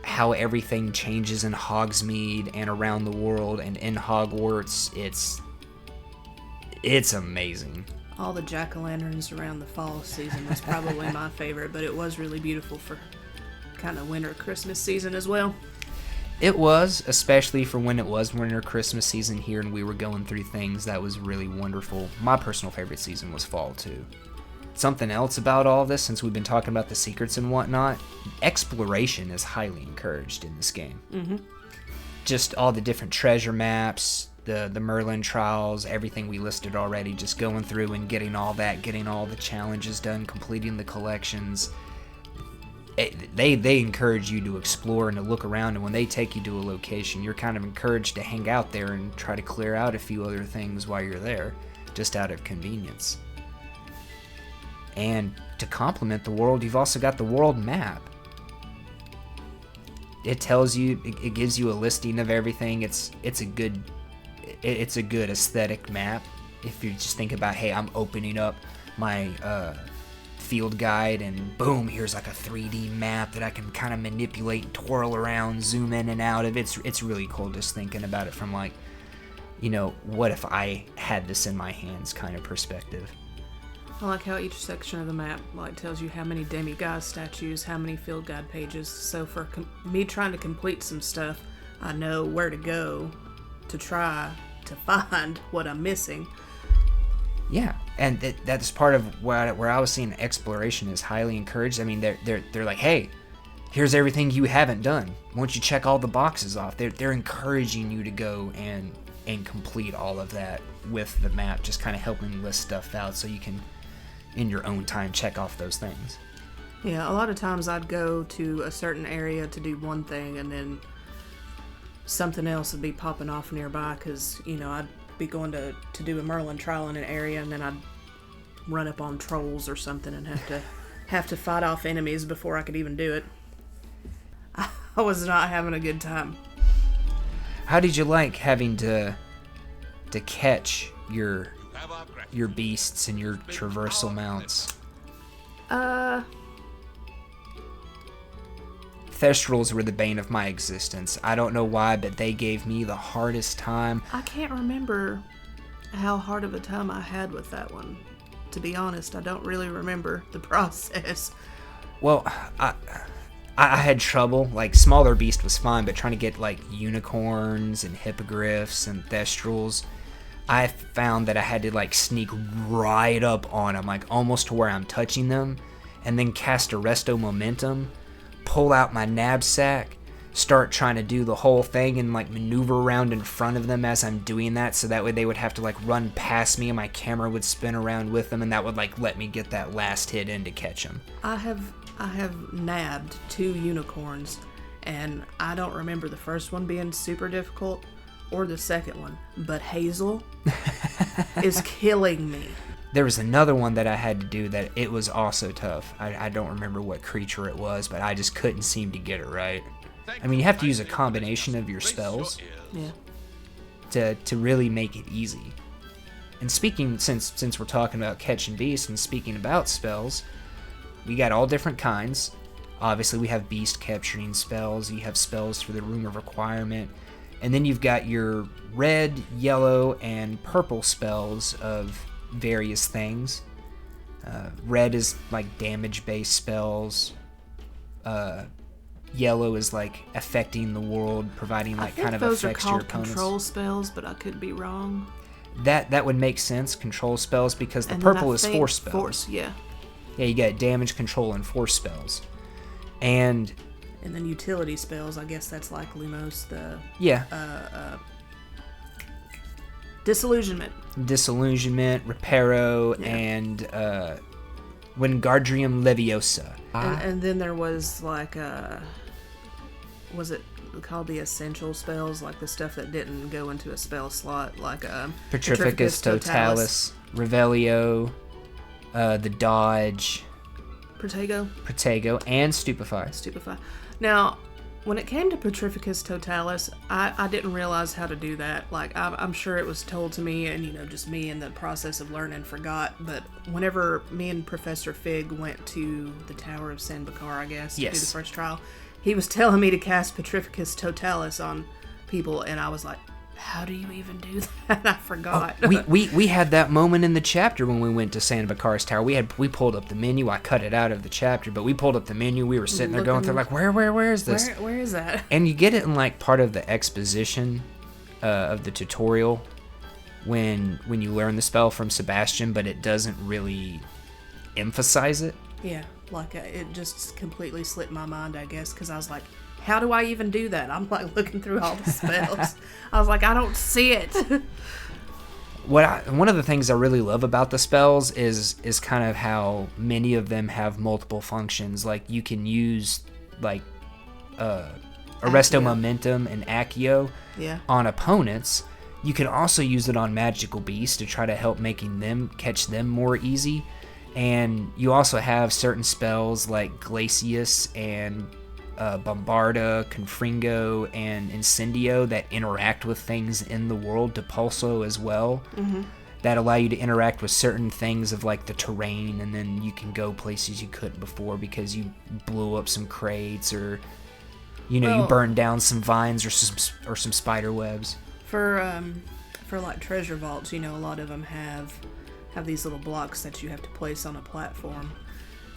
How everything changes in Hogsmeade and around the world and in Hogwarts, it's amazing. All the jack-o'-lanterns around the fall season was probably my favorite, but it was really beautiful for kind of winter Christmas season as well. It was, especially for when it was winter Christmas season here and we were going through things. That was really wonderful. My personal favorite season was fall too. Something else about all this, since we've been talking about the secrets and whatnot, exploration is highly encouraged in this game. Mm-hmm. Just all the different treasure maps, the Merlin trials, everything we listed already, just going through and getting all that, getting all the challenges done, completing the collections. They encourage you to explore and to look around, and when they take you to a location, you're kind of encouraged to hang out there and try to clear out a few other things while you're there, just out of convenience. And to complement the world, you've also got the world map. it tells you, it gives you a listing of everything. It's a good aesthetic map. If you just think about, hey, I'm opening up my field guide and boom, here's like a 3D map that I can kind of manipulate and twirl around, zoom in and out of. It's really cool just thinking about it from like, you know, what if I had this in my hands kind of perspective. I like how each section of the map like tells you how many demigod statues, how many field guide pages. So for me trying to complete some stuff, I know where to go to try to find what I'm missing. Yeah, and that's part of where I was seeing exploration is highly encouraged. I mean, they're like, hey, here's everything you haven't done. Once you check all the boxes off, they're encouraging you to go and complete all of that with the map, just kind of helping list stuff out so you can, in your own time, check off those things. Yeah, a lot of times I'd go to a certain area to do one thing, and then something else would be popping off nearby because, you know, I'd be going to do a Merlin trial in an area, and then I'd run up on trolls or something and have to fight off enemies before I could even do it. I was not having a good time. How did you like having to catch your beasts and your traversal mounts? Thestrals were the bane of my existence. I don't know why, but they gave me the hardest time. I can't remember how hard of a time I had with that one. To be honest, I don't really remember the process. Well, I had trouble. Like, smaller beast was fine, but trying to get, like, unicorns and hippogriffs and thestrals, I found that I had to, like, sneak right up on them, like, almost to where I'm touching them, and then cast Arresto Momentum, pull out my knapsack, start trying to do the whole thing and like maneuver around in front of them as I'm doing that, so that way they would have to like run past me and my camera would spin around with them, and that would like let me get that last hit in to catch them. I have nabbed 2 unicorns, and I don't remember the first one being super difficult or the second one, but Hazel is killing me. There was another one that I had to do that it was also tough. I don't remember what creature it was, but I just couldn't seem to get it right. I mean, you have to use a combination of your spells to really make it easy. And speaking, since we're talking about catching beasts and speaking about spells, we got all different kinds. Obviously, we have beast capturing spells. You have spells for the Room of Requirement. And then you've got your red, yellow, and purple spells of various things. Red is like damage-based spells. Yellow is like affecting the world, providing like kind of effects to your opponents. I think those are called control spells, but I could be wrong. That would make sense, control spells, because the purple is force spells. Force, yeah. Yeah, you got damage, control, and force spells. And then utility spells, I guess that's like Lumos, the... Yeah. Disillusionment, Reparo, and Wingardium Leviosa. And then there was like, was it called the essential spells, like the stuff that didn't go into a spell slot, like Petrificus Totalis, Revelio, the Dodge, Protego, and Stupefy. Now, when it came to Petrificus Totalis, I didn't realize how to do that. Like, I'm sure it was told to me, and, you know, just me in the process of learning forgot. But whenever me and Professor Fig went to the Tower of MsMakabre, I guess, to do the first trial, he was telling me to cast Petrificus Totalis on people, and I was like, how do you even do that? I forgot. Oh, we had that moment in the chapter when we went to MsMakare's tower. We pulled up the menu. I cut it out of the chapter, but we pulled up the menu. We were sitting there going through like, where is this? Where is that? And you get it in like part of the exposition of the tutorial when you learn the spell from Sebastian, but it doesn't really emphasize it. Yeah, like it just completely slipped my mind, I guess, because I was like, how do I even do that? I'm like looking through all the spells. I was like, I don't see it. One of the things I really love about the spells is kind of how many of them have multiple functions. Like you can use like Arresto Momentum and Accio on opponents. You can also use it on magical beasts to try to help making them catch them more easy. And you also have certain spells like Glacius and Bombarda, Confringo, and Incendio that interact with things in the world, Depulso as well, that allow you to interact with certain things of like the terrain, and then you can go places you couldn't before because you blew up some crates, or you burned down some vines or some spider webs. For like treasure vaults, a lot of them have these little blocks that you have to place on a platform.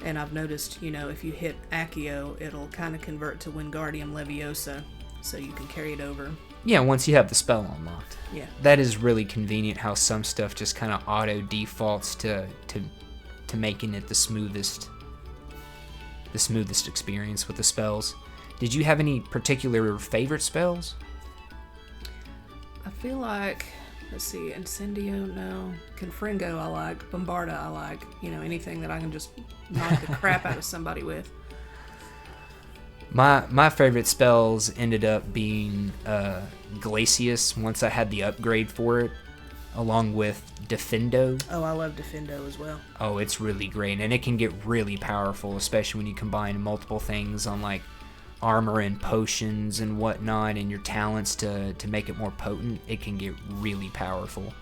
And I've noticed, if you hit Accio, it'll kind of convert to Wingardium Leviosa, so you can carry it over. Yeah, once you have the spell unlocked. Yeah. That is really convenient how some stuff just kind of auto defaults to making it the smoothest experience with the spells. Did you have any particular favorite spells? I feel like, let's see, Incendio, no. Confringo I like. Bombarda I like. Anything that I can just knock the crap out of somebody with. My favorite spells ended up being Glacius once I had the upgrade for it, along with Defendo. Oh, I love Defendo as well. Oh, it's really great, and it can get really powerful, especially when you combine multiple things on like armor and potions and whatnot, and your talents to make it more potent. It can get really powerful.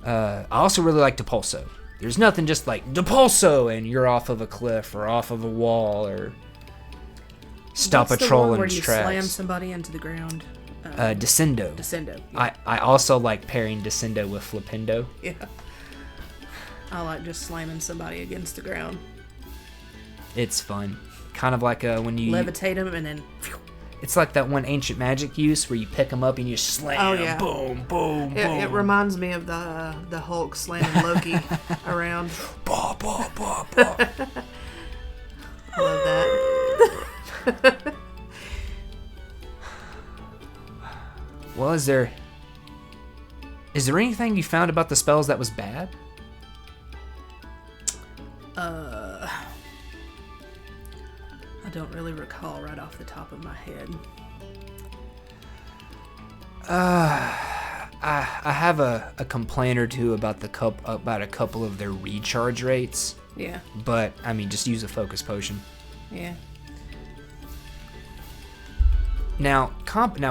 I also really like Depulso. There's nothing just like Depulso and you're off of a cliff or off of a wall or stop a troll in its tracks. Where you slam somebody into the ground. Descendo. Descendo. Yeah. I also like pairing Descendo with Flipendo. Yeah. I like just slamming somebody against the ground. It's fun. Kind of like when you levitate them and then. It's like that one ancient magic use where you pick them up and you slam. Oh yeah. Boom, boom, boom. It reminds me of the Hulk slamming Loki around. Bah, bah, bah, bah. I love that. Well, is there anything you found about the spells that was bad? I don't really recall right off the top of my head. I have a complaint or two about a couple of their recharge rates. Yeah. But I mean, just use a focus potion. Yeah. Now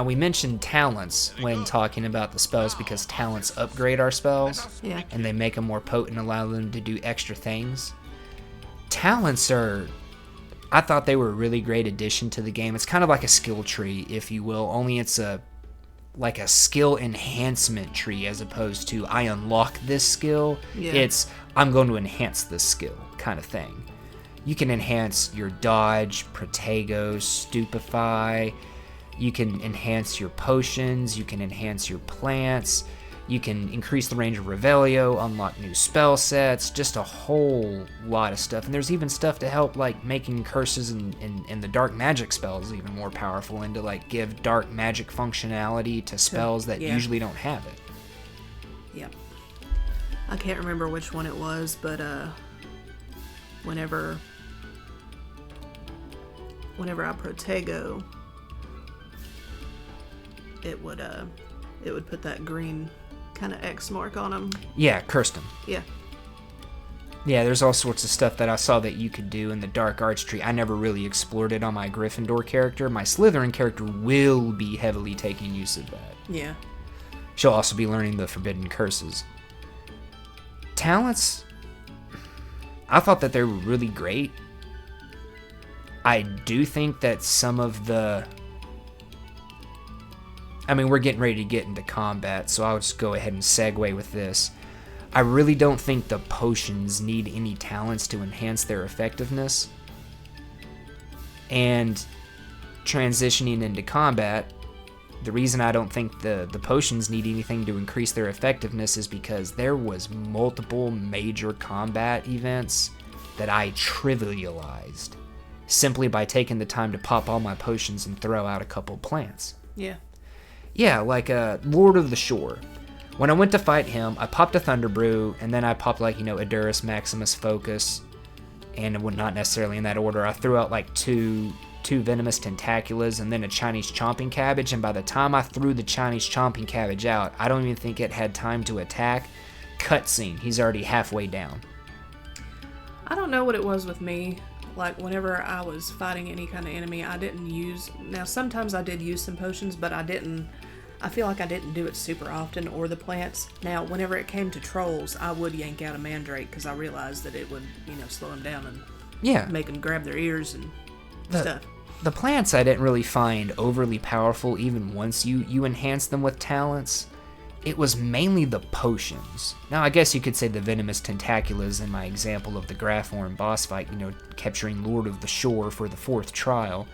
we mentioned talents when talking about the spells because talents upgrade our spells. Yeah. And they make them more potent, allow them to do extra things. Talents I thought they were a really great addition to the game. It's kind of like a skill tree, if you will, only it's like a skill enhancement tree as opposed to I unlock this skill. Yeah. It's I'm going to enhance this skill kind of thing. You can enhance your dodge, protego, stupefy. You can enhance your potions. You can enhance your plants. You can increase the range of Revelio, unlock new spell sets, just a whole lot of stuff. And there's even stuff to help like making curses and the dark magic spells even more powerful and to like give dark magic functionality to spells that usually don't have it. Yeah. I can't remember which one it was, but whenever I protego, it would put that green kind of X mark on them. Yeah, cursed them. Yeah. Yeah, there's all sorts of stuff that I saw that you could do in the Dark Arts tree. I never really explored it on my Gryffindor character. My Slytherin character will be heavily taking use of that. Yeah. She'll also be learning the Forbidden Curses. Talents, I thought that they were really great. I do think that some of the... I mean, we're getting ready to get into combat, so I'll just go ahead and segue with this. I really don't think the potions need any talents to enhance their effectiveness. And transitioning into combat, the reason I don't think the potions need anything to increase their effectiveness is because there was multiple major combat events that I trivialized simply by taking the time to pop all my potions and throw out a couple plants. Yeah. Yeah, like Lord of the Shore. When I went to fight him, I popped a Thunder Brew, and then I popped like, Edurus Maximus Focus, and it would not necessarily in that order. I threw out like two Venomous Tentaculas and then a Chinese Chomping Cabbage, and by the time I threw the Chinese Chomping Cabbage out, I don't even think it had time to attack. Cutscene, he's already halfway down. I don't know what it was with me. like whenever I was fighting any kind of enemy, I didn't use, now sometimes I did use some potions, but I feel like I didn't do it super often, or the plants. Now, whenever it came to trolls, I would yank out a mandrake because I realized that it would, slow them down and make them grab their ears and stuff. The plants I didn't really find overly powerful even once you enhanced them with talents. It was mainly the potions. Now, I guess you could say the venomous tentaculas in my example of the Graphorn boss fight, capturing Lord of the Shore for the 4th trial.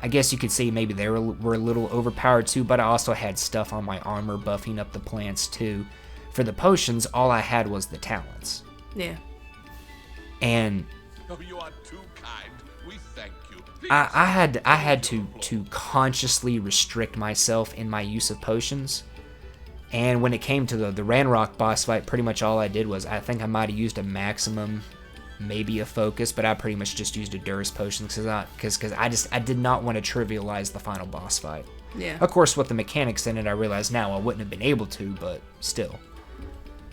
I guess you could say maybe they were a little overpowered too, but I also had stuff on my armor buffing up the plants too. For the potions, all I had was the talents. Yeah. And Oh, you are too kind. We thank you. I had to consciously restrict myself in my use of potions. And when it came to the Ranrock boss fight, pretty much all I did was, I think I might have used a maximum, maybe a focus, but I pretty much just used a Durst potion because I did not want to trivialize the final boss fight. Yeah. Of course, with the mechanics in it, I realize now I wouldn't have been able to, but still.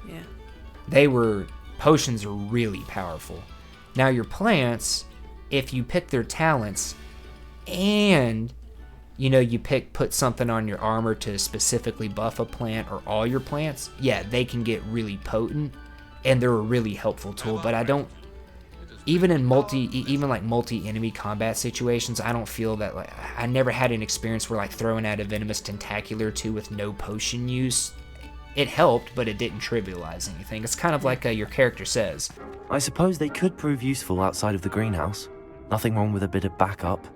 Yeah. Potions are really powerful. Now your plants, if you pick their talents and you put something on your armor to specifically buff a plant or all your plants, yeah, they can get really potent and they're a really helpful tool. But I don't, even in multi-enemy combat situations, I don't feel that, like, I never had an experience where, like, throwing out a venomous tentacular or two with no potion use, it helped, but it didn't trivialize anything. It's kind of like your character says. I suppose they could prove useful outside of the greenhouse. Nothing wrong with a bit of backup,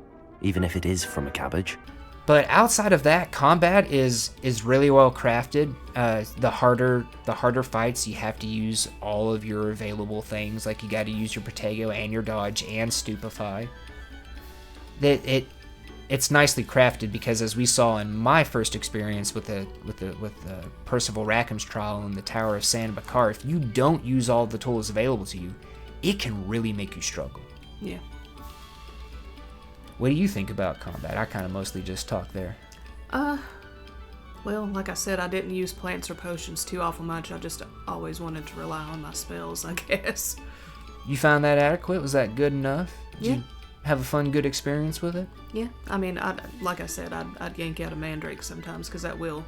even if it is from a cabbage. But outside of that, combat is really well crafted. The harder fights, you have to use all of your available things. Like, you got to use your Protego and your Dodge and Stupefy. It's nicely crafted because, as we saw in my first experience with the Percival Rackham's trial in the Tower of MsMakabre, if you don't use all the tools available to you, it can really make you struggle. Yeah. What do you think about combat? I kind of mostly just talk there. Well, like I said, I didn't use plants or potions too awful much. I just always wanted to rely on my spells, I guess. You found that adequate? Was that good enough? Did Yeah. you have a fun, good experience with it? Yeah. I mean, like I said, I'd yank out a mandrake sometimes because that will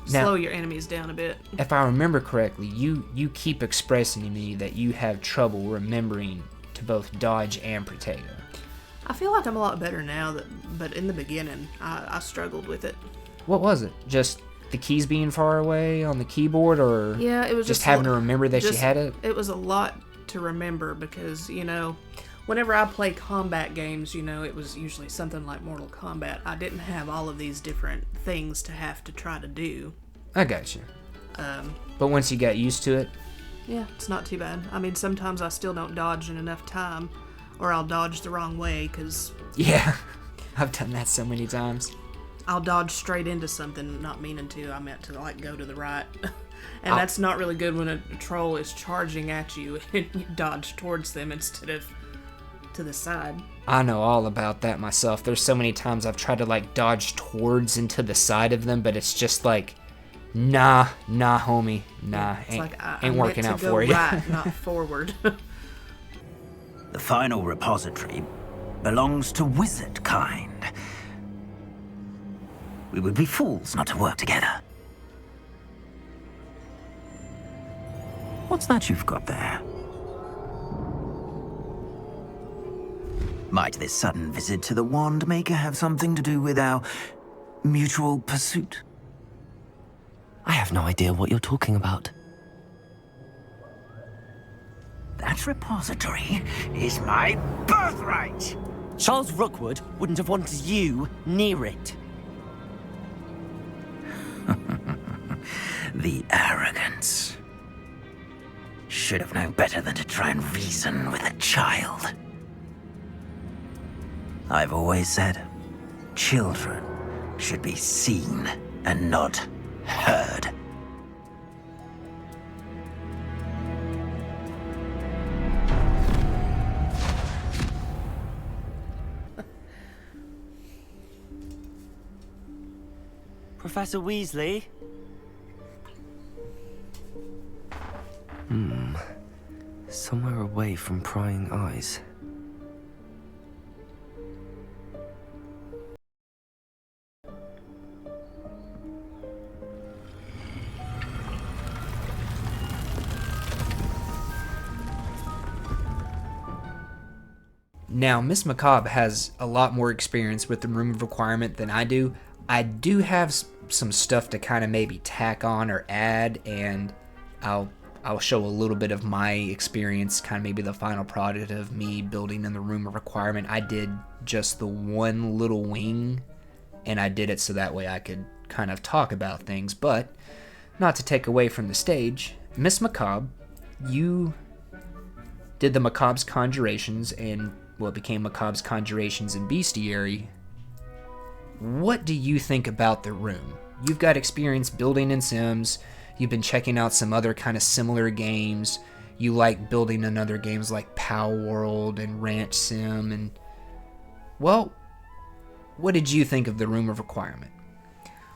slow your enemies down a bit. If I remember correctly, you keep expressing to me that you have trouble remembering to both dodge and Protego. I feel like I'm a lot better now, but in the beginning, I struggled with it. What was it? Just the keys being far away on the keyboard, or yeah, it was just having to remember that you had it? It was a lot to remember because, whenever I play combat games, it was usually something like Mortal Kombat. I didn't have all of these different things to have to try to do. I got you. But once you got used to it? Yeah, it's not too bad. I mean, sometimes I still don't dodge in enough time, or I'll dodge the wrong way, because... Yeah, I've done that so many times. I'll dodge straight into something, not meaning to. I meant to, go to the right. And that's not really good when a troll is charging at you and you dodge towards them instead of to the side. I know all about that myself. There's so many times I've tried to, dodge towards and to the side of them, but it's just nah, homie, nah, ain't working out for you. Right, not forward. The final repository belongs to wizard kind. We would be fools not to work together. What's that you've got there? Might this sudden visit to the Wand Maker have something to do with our mutual pursuit? I have no idea what you're talking about. That repository is my birthright! Charles Rookwood wouldn't have wanted you near it. The arrogance. Should have known better than to try and reason with a child. I've always said, children should be seen and not heard. Professor Weasley? Somewhere away from prying eyes. Now, MsMakabre has a lot more experience with the Room of Requirement than I do. I do have some stuff to kind of maybe tack on or add, and I'll show a little bit of my experience, kind of maybe the final product of me building in the Room of Requirement. I did just the one little wing, and I did it so that way I could kind of talk about things, but not to take away from the stage. MsMakabre, you did the Makabre's Conjurations and what became Makabre's Conjurations and Bestiary. What do you think about the room? You've got experience building in Sims. You've been checking out some other kind of similar games. You like building in other games like Pow World and Ranch Sim. And, well, what did you think of the Room of Requirement?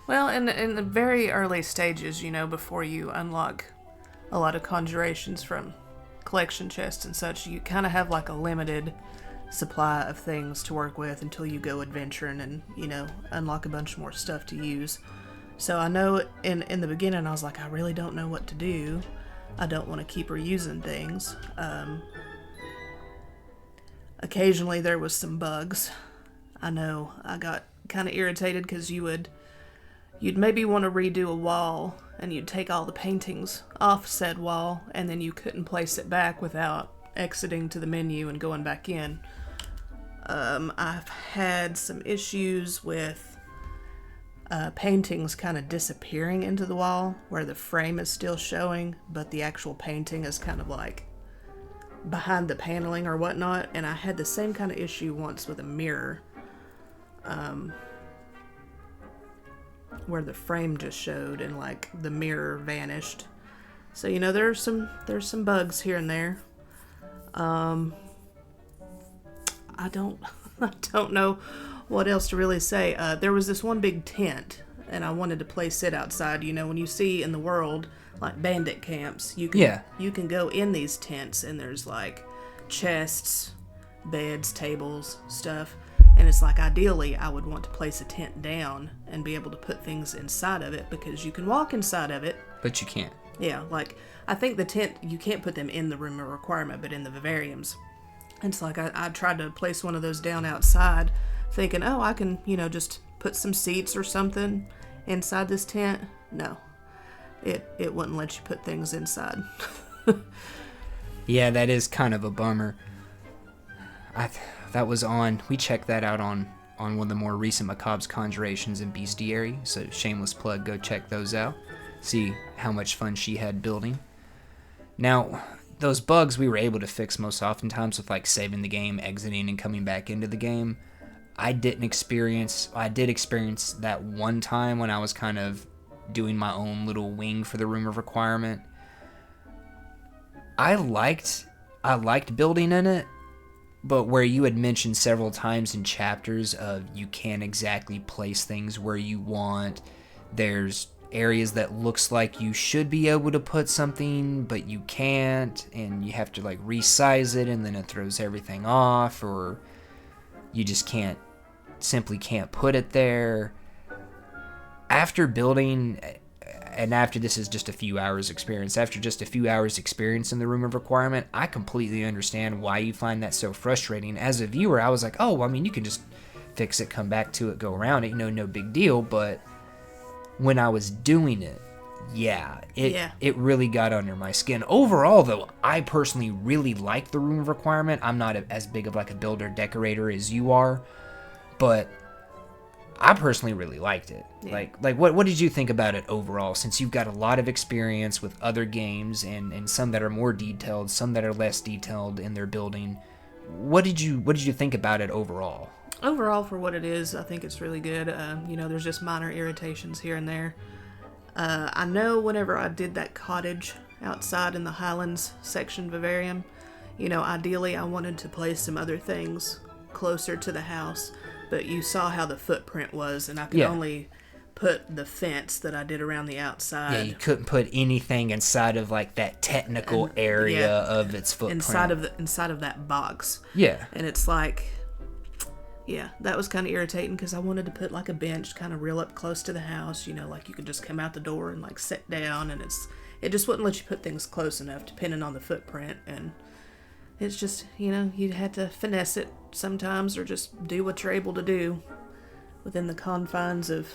Well, in the very early stages, before you unlock a lot of conjurations from collection chests and such, you kind of have like a limited supply of things to work with until you go adventuring and, unlock a bunch more stuff to use. So I know in the beginning I was like, I really don't know what to do. I don't want to keep reusing things. Occasionally there was some bugs. I know I got kind of irritated because you'd maybe want to redo a wall and you'd take all the paintings off said wall and then you couldn't place it back without exiting to the menu and going back in. I've had some issues with paintings kind of disappearing into the wall where the frame is still showing, but the actual painting is kind of like behind the paneling or whatnot. And I had the same kind of issue once with a mirror, where the frame just showed and like the mirror vanished. So there's some bugs here and there. I don't know what else to really say. There was this one big tent, and I wanted to place it outside. When you see in the world, like bandit camps, you can go in these tents, and there's like chests, beds, tables, stuff. And it's like, ideally, I would want to place a tent down and be able to put things inside of it, because you can walk inside of it. But you can't. Yeah, like, I think the tent, you can't put them in the Room of Requirement, but in the vivariums. And it's like, I tried to place one of those down outside, thinking, oh, I can, just put some seats or something inside this tent. No, it wouldn't let you put things inside. Yeah, that is kind of a bummer. We checked that out on one of the more recent Makabre's Conjurations and Bestiary, so shameless plug, go check those out. See how much fun she had building. Now, those bugs we were able to fix most oftentimes with like saving the game, exiting, and coming back into the game. I did experience that one time when I was kind of doing my own little wing for the Room of Requirement. I liked building in it, but where you had mentioned several times in chapters of you can't exactly place things where you want. There's areas that looks like you should be able to put something, but you can't, and you have to like resize it, and then it throws everything off, or you just simply can't put it there. After building, and after this is just a few hours experience, after just a few hours experience in the Room of Requirement, I completely understand why you find that so frustrating. As a viewer, I was like, oh, well, I mean, you can just fix it, come back to it, go around it, no big deal. But when I was doing it, it really got under my skin. Overall, though, I personally really like the Room of Requirement. I'm not as big of like a builder decorator as you are, but I personally really liked it. Yeah. Like what did you think about it overall, since you've got a lot of experience with other games and some that are more detailed, some that are less detailed in their building? What did you think about it overall? Overall, for what it is, I think it's really good. There's just minor irritations here and there. I know whenever I did that cottage outside in the Highlands section vivarium, ideally I wanted to place some other things closer to the house, but you saw how the footprint was, and I could only put the fence that I did around the outside. Yeah, you couldn't put anything inside of like that technical area of its footprint. Inside of that box. Yeah. And it's like, yeah, that was kind of irritating, because I wanted to put like a bench kind of real up close to the house, like you could just come out the door and like sit down, and it just wouldn't let you put things close enough depending on the footprint. And It's just, you know, you had to finesse it sometimes or just do what you're able to do within the confines of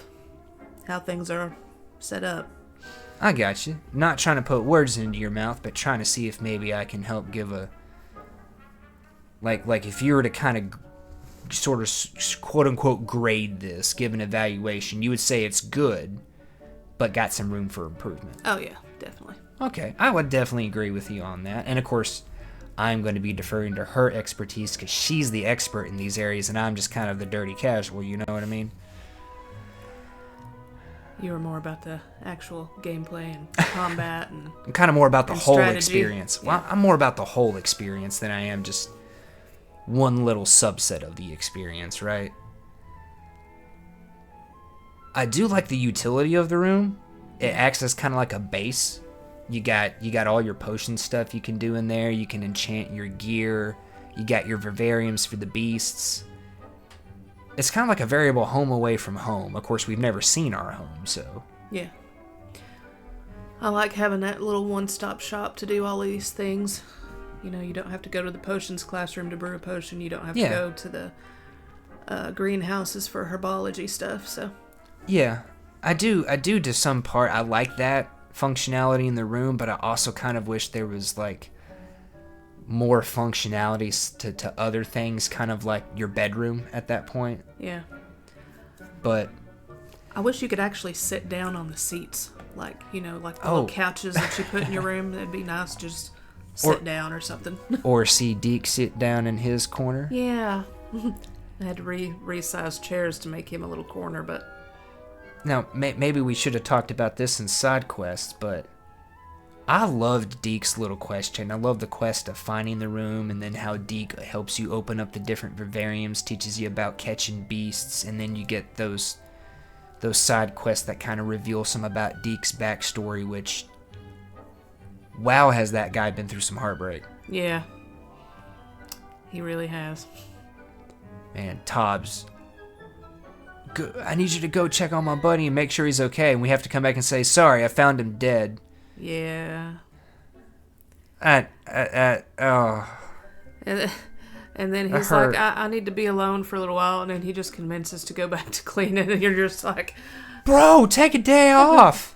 how things are set up. I got you. Not trying to put words into your mouth, but trying to see if maybe I can help give a... Like if you were to kind of sort of quote-unquote grade this, give an evaluation, you would say it's good, but got some room for improvement. Oh, yeah, definitely. Okay, I would definitely agree with you on that. And of course, I'm going to be deferring to her expertise because she's the expert in these areas and I'm just kind of the dirty casual, you know what I mean? You were more about the actual gameplay and combat and I'm kind of more about the whole strategy. experience. Yeah. Well, I'm more about the whole experience than I am just one little subset of the experience, right? I do like the utility of the room. It acts as kind of like a base. You got all your potion stuff you can do in there. You can enchant your gear. You got your vivariums for the beasts. It's kind of like a variable home away from home. Of course, we've never seen our home, so... Yeah. I like having that little one-stop shop to do all of these things. You know, you don't have to go to the potions classroom to brew a potion. You don't have to go to the greenhouses for herbology stuff, so... Yeah, I do to some part. I like that functionality in the room, but I also kind of wish there was, like, more functionalities to other things, kind of like your bedroom at that point. Yeah. But I wish you could actually sit down on the seats, like, you know, like the little couches that you put in your room. It'd be nice to just sit down or something. Or see Deke sit down in his corner. Yeah. I had to resize chairs to make him a little corner, but... Now, maybe we should have talked about this in side quests, but I loved Deke's little quest chain. I love the quest of finding the room, and then how Deke helps you open up the different vivariums, teaches you about catching beasts, and then you get those side quests that kind of reveal some about Deke's backstory, which, wow, has that guy been through some heartbreak. Yeah. He really has. Man, Tobbs... I need you to go check on my buddy and make sure he's okay. And we have to come back and say, sorry, I found him dead. Yeah. Oh. And then he's like, I need to be alone for a little while. And then he just convinces to go back to cleaning. And you're just like... Bro, take a day off.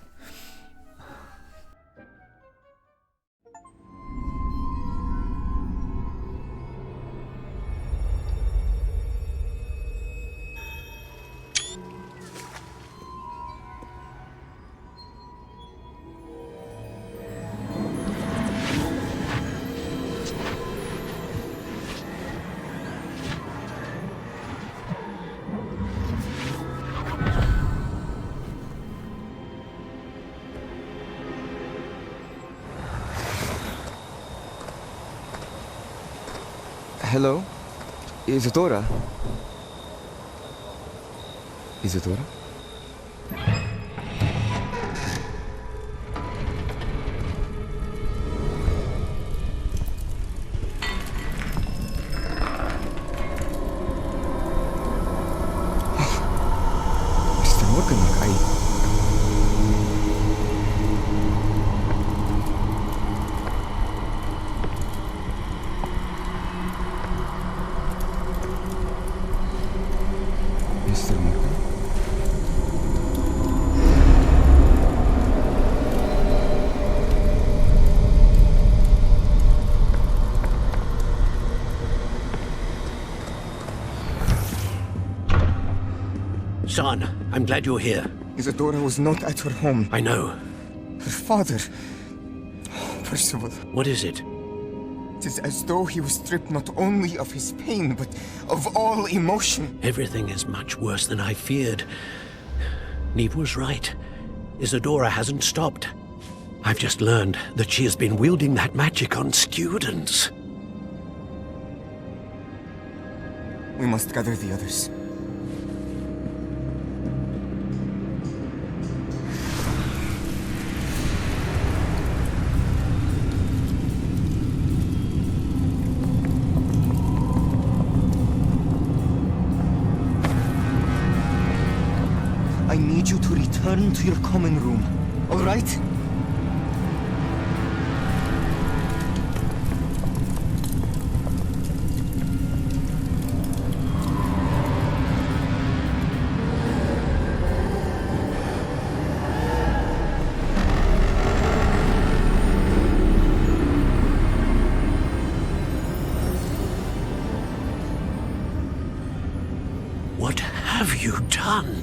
Hello? Isadora? Isadora? Mr. Morgan, Mr. Morgan? Son, I'm glad you're here. Isadora was not at her home. I know. Her father... Percival. What is it? It is as though he was stripped not only of his pain, but of all emotion. Everything is much worse than I feared. Neve was right. Isadora hasn't stopped. I've just learned that she has been wielding that magic on students. We must gather the others. I need you to return to your common room, all right? done.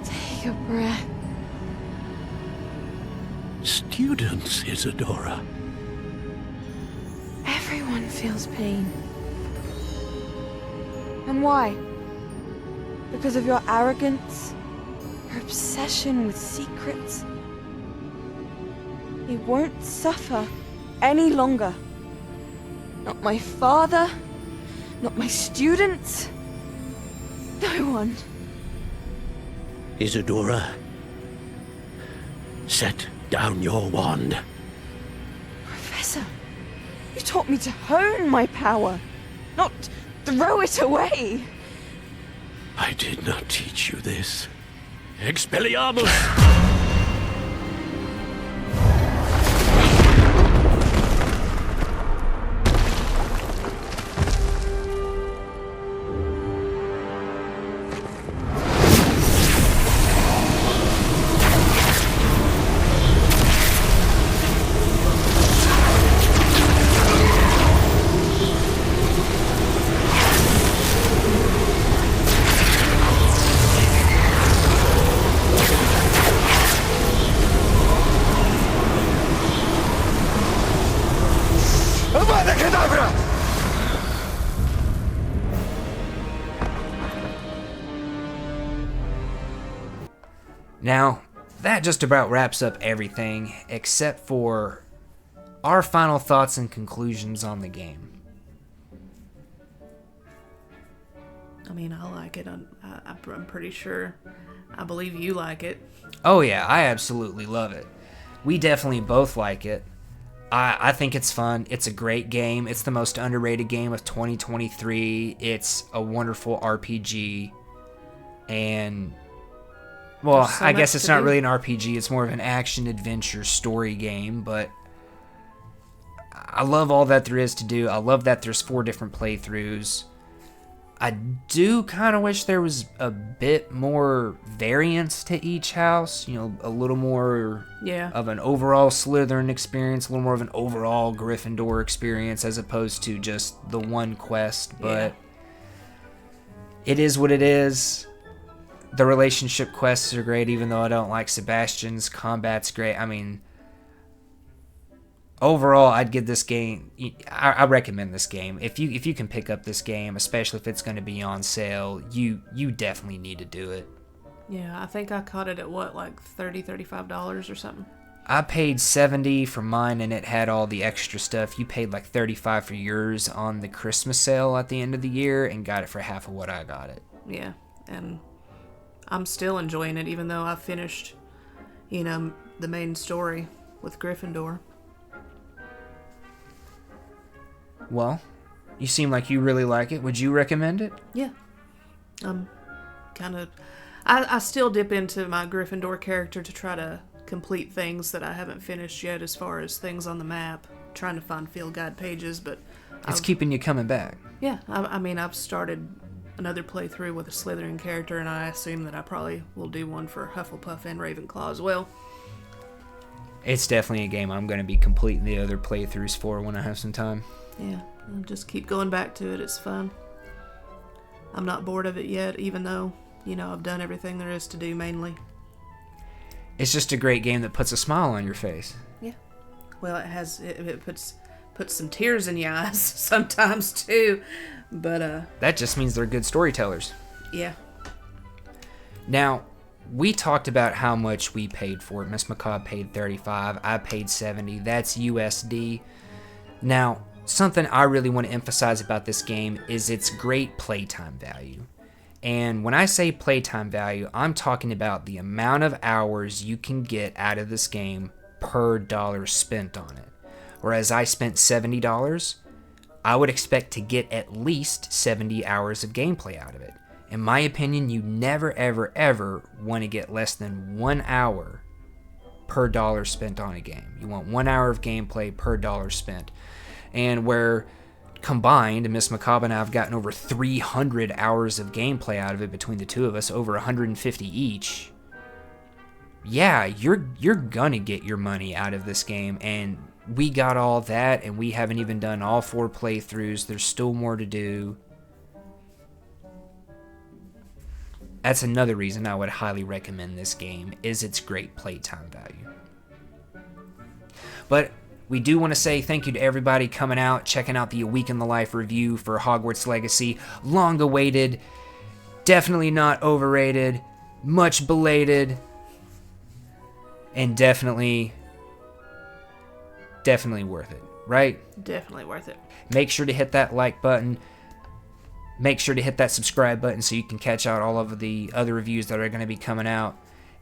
Take a breath. Students, Isadora. Everyone feels pain. And why? Because of your arrogance? Your obsession with secrets? He won't suffer any longer. Not my father, not my students, no one. Isadora, set down your wand. Professor, you taught me to hone my power, not throw it away. I did not teach you this. Expelliarmus! Now, that just about wraps up everything, except for our final thoughts and conclusions on the game. I mean, I like it. I'm pretty sure. I believe you like it. Oh yeah, I absolutely love it. We definitely both like it. I think it's fun. It's a great game. It's the most underrated game of 2023. It's a wonderful RPG. And, well, I guess it's not really an RPG. It's more of an action-adventure story game. But I love all that there is to do. I love that there's 4 different playthroughs. I do kind of wish there was a bit more variance to each house, you know, a little more of an overall Slytherin experience, a little more of an overall Gryffindor experience as opposed to just the one quest, but it is what it is. The relationship quests are great, even though I don't like Sebastian's. Combat's great. I mean, overall, I'd give this game. I recommend this game. If you can pick up this game, especially if it's going to be on sale, you definitely need to do it. Yeah, I think I caught it at what, like $35 or something. I paid $70 for mine, and it had all the extra stuff. You paid like $35 for yours on the Christmas sale at the end of the year, and got it for half of what I got it. Yeah, and I'm still enjoying it, even though I finished, you know, the main story with Gryffindor. Well, you seem like you really like it. Would you recommend it? Yeah. I still dip into my Gryffindor character to try to complete things that I haven't finished yet as far as things on the map. Trying to find field guide pages, but it's keeping you coming back. Yeah, I mean, I've started another playthrough with a Slytherin character, and I assume that I probably will do one for Hufflepuff and Ravenclaw as well. It's definitely a game I'm going to be completing the other playthroughs for when I have some time. Yeah, I'll just keep going back to it. It's fun. I'm not bored of it yet, even though, you know, I've done everything there is to do mainly. It's just a great game that puts a smile on your face. Yeah. Well, it puts some tears in your eyes sometimes too, but that just means they're good storytellers. Yeah. Now, we talked about how much we paid for it. MsMakabre paid $35. I paid $70. That's USD. Now, something I really want to emphasize about this game is its great playtime value. And when I say playtime value, I'm talking about the amount of hours you can get out of this game per dollar spent on it. Whereas I spent $70, I would expect to get at least 70 hours of gameplay out of it. In my opinion, you never, ever, ever want to get less than 1 hour per dollar spent on a game. You want 1 hour of gameplay per dollar spent. And where combined, MsMakabre and I have gotten over 300 hours of gameplay out of it between the two of us, over 150 each. Yeah, you're gonna get your money out of this game, and we got all that, and we haven't even done all 4 playthroughs. There's still more to do. That's another reason I would highly recommend this game, is its great playtime value. But we do want to say thank you to everybody coming out, checking out the A Week in the Life review for Hogwarts Legacy. Long awaited, definitely not overrated, much belated, and definitely worth it, right? Definitely worth it. Make sure to hit that like button. Make sure to hit that subscribe button so you can catch out all of the other reviews that are going to be coming out.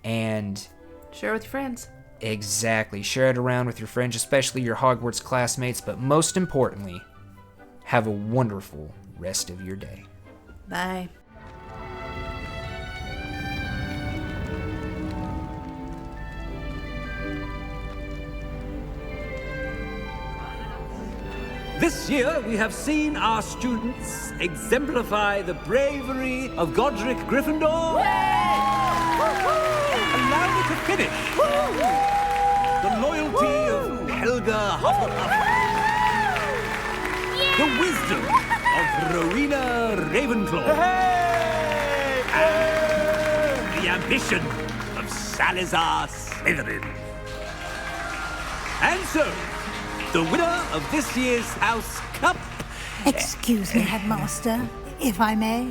And share with your friends. Exactly. Share it around with your friends, especially your Hogwarts classmates. But most importantly, have a wonderful rest of your day. Bye. This year, we have seen our students exemplify the bravery of Godric Gryffindor. Allow me to finish. The loyalty of Helga Hufflepuff. The wisdom of Rowena Ravenclaw. And the ambition of Salazar Slytherin. And so, the winner of this year's House Cup... Excuse me, Headmaster, if I may.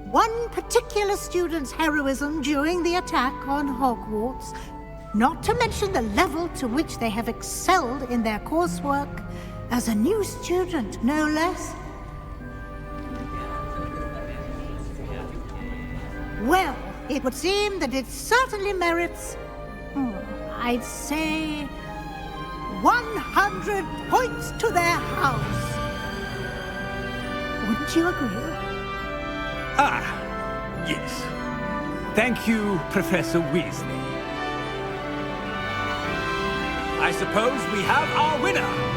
One particular student's heroism during the attack on Hogwarts, not to mention the level to which they have excelled in their coursework, as a new student, no less. Well, it would seem that it certainly merits... I'd say 100 points to their house. Wouldn't you agree? Ah, yes. Thank you, Professor Weasley. I suppose we have our winner.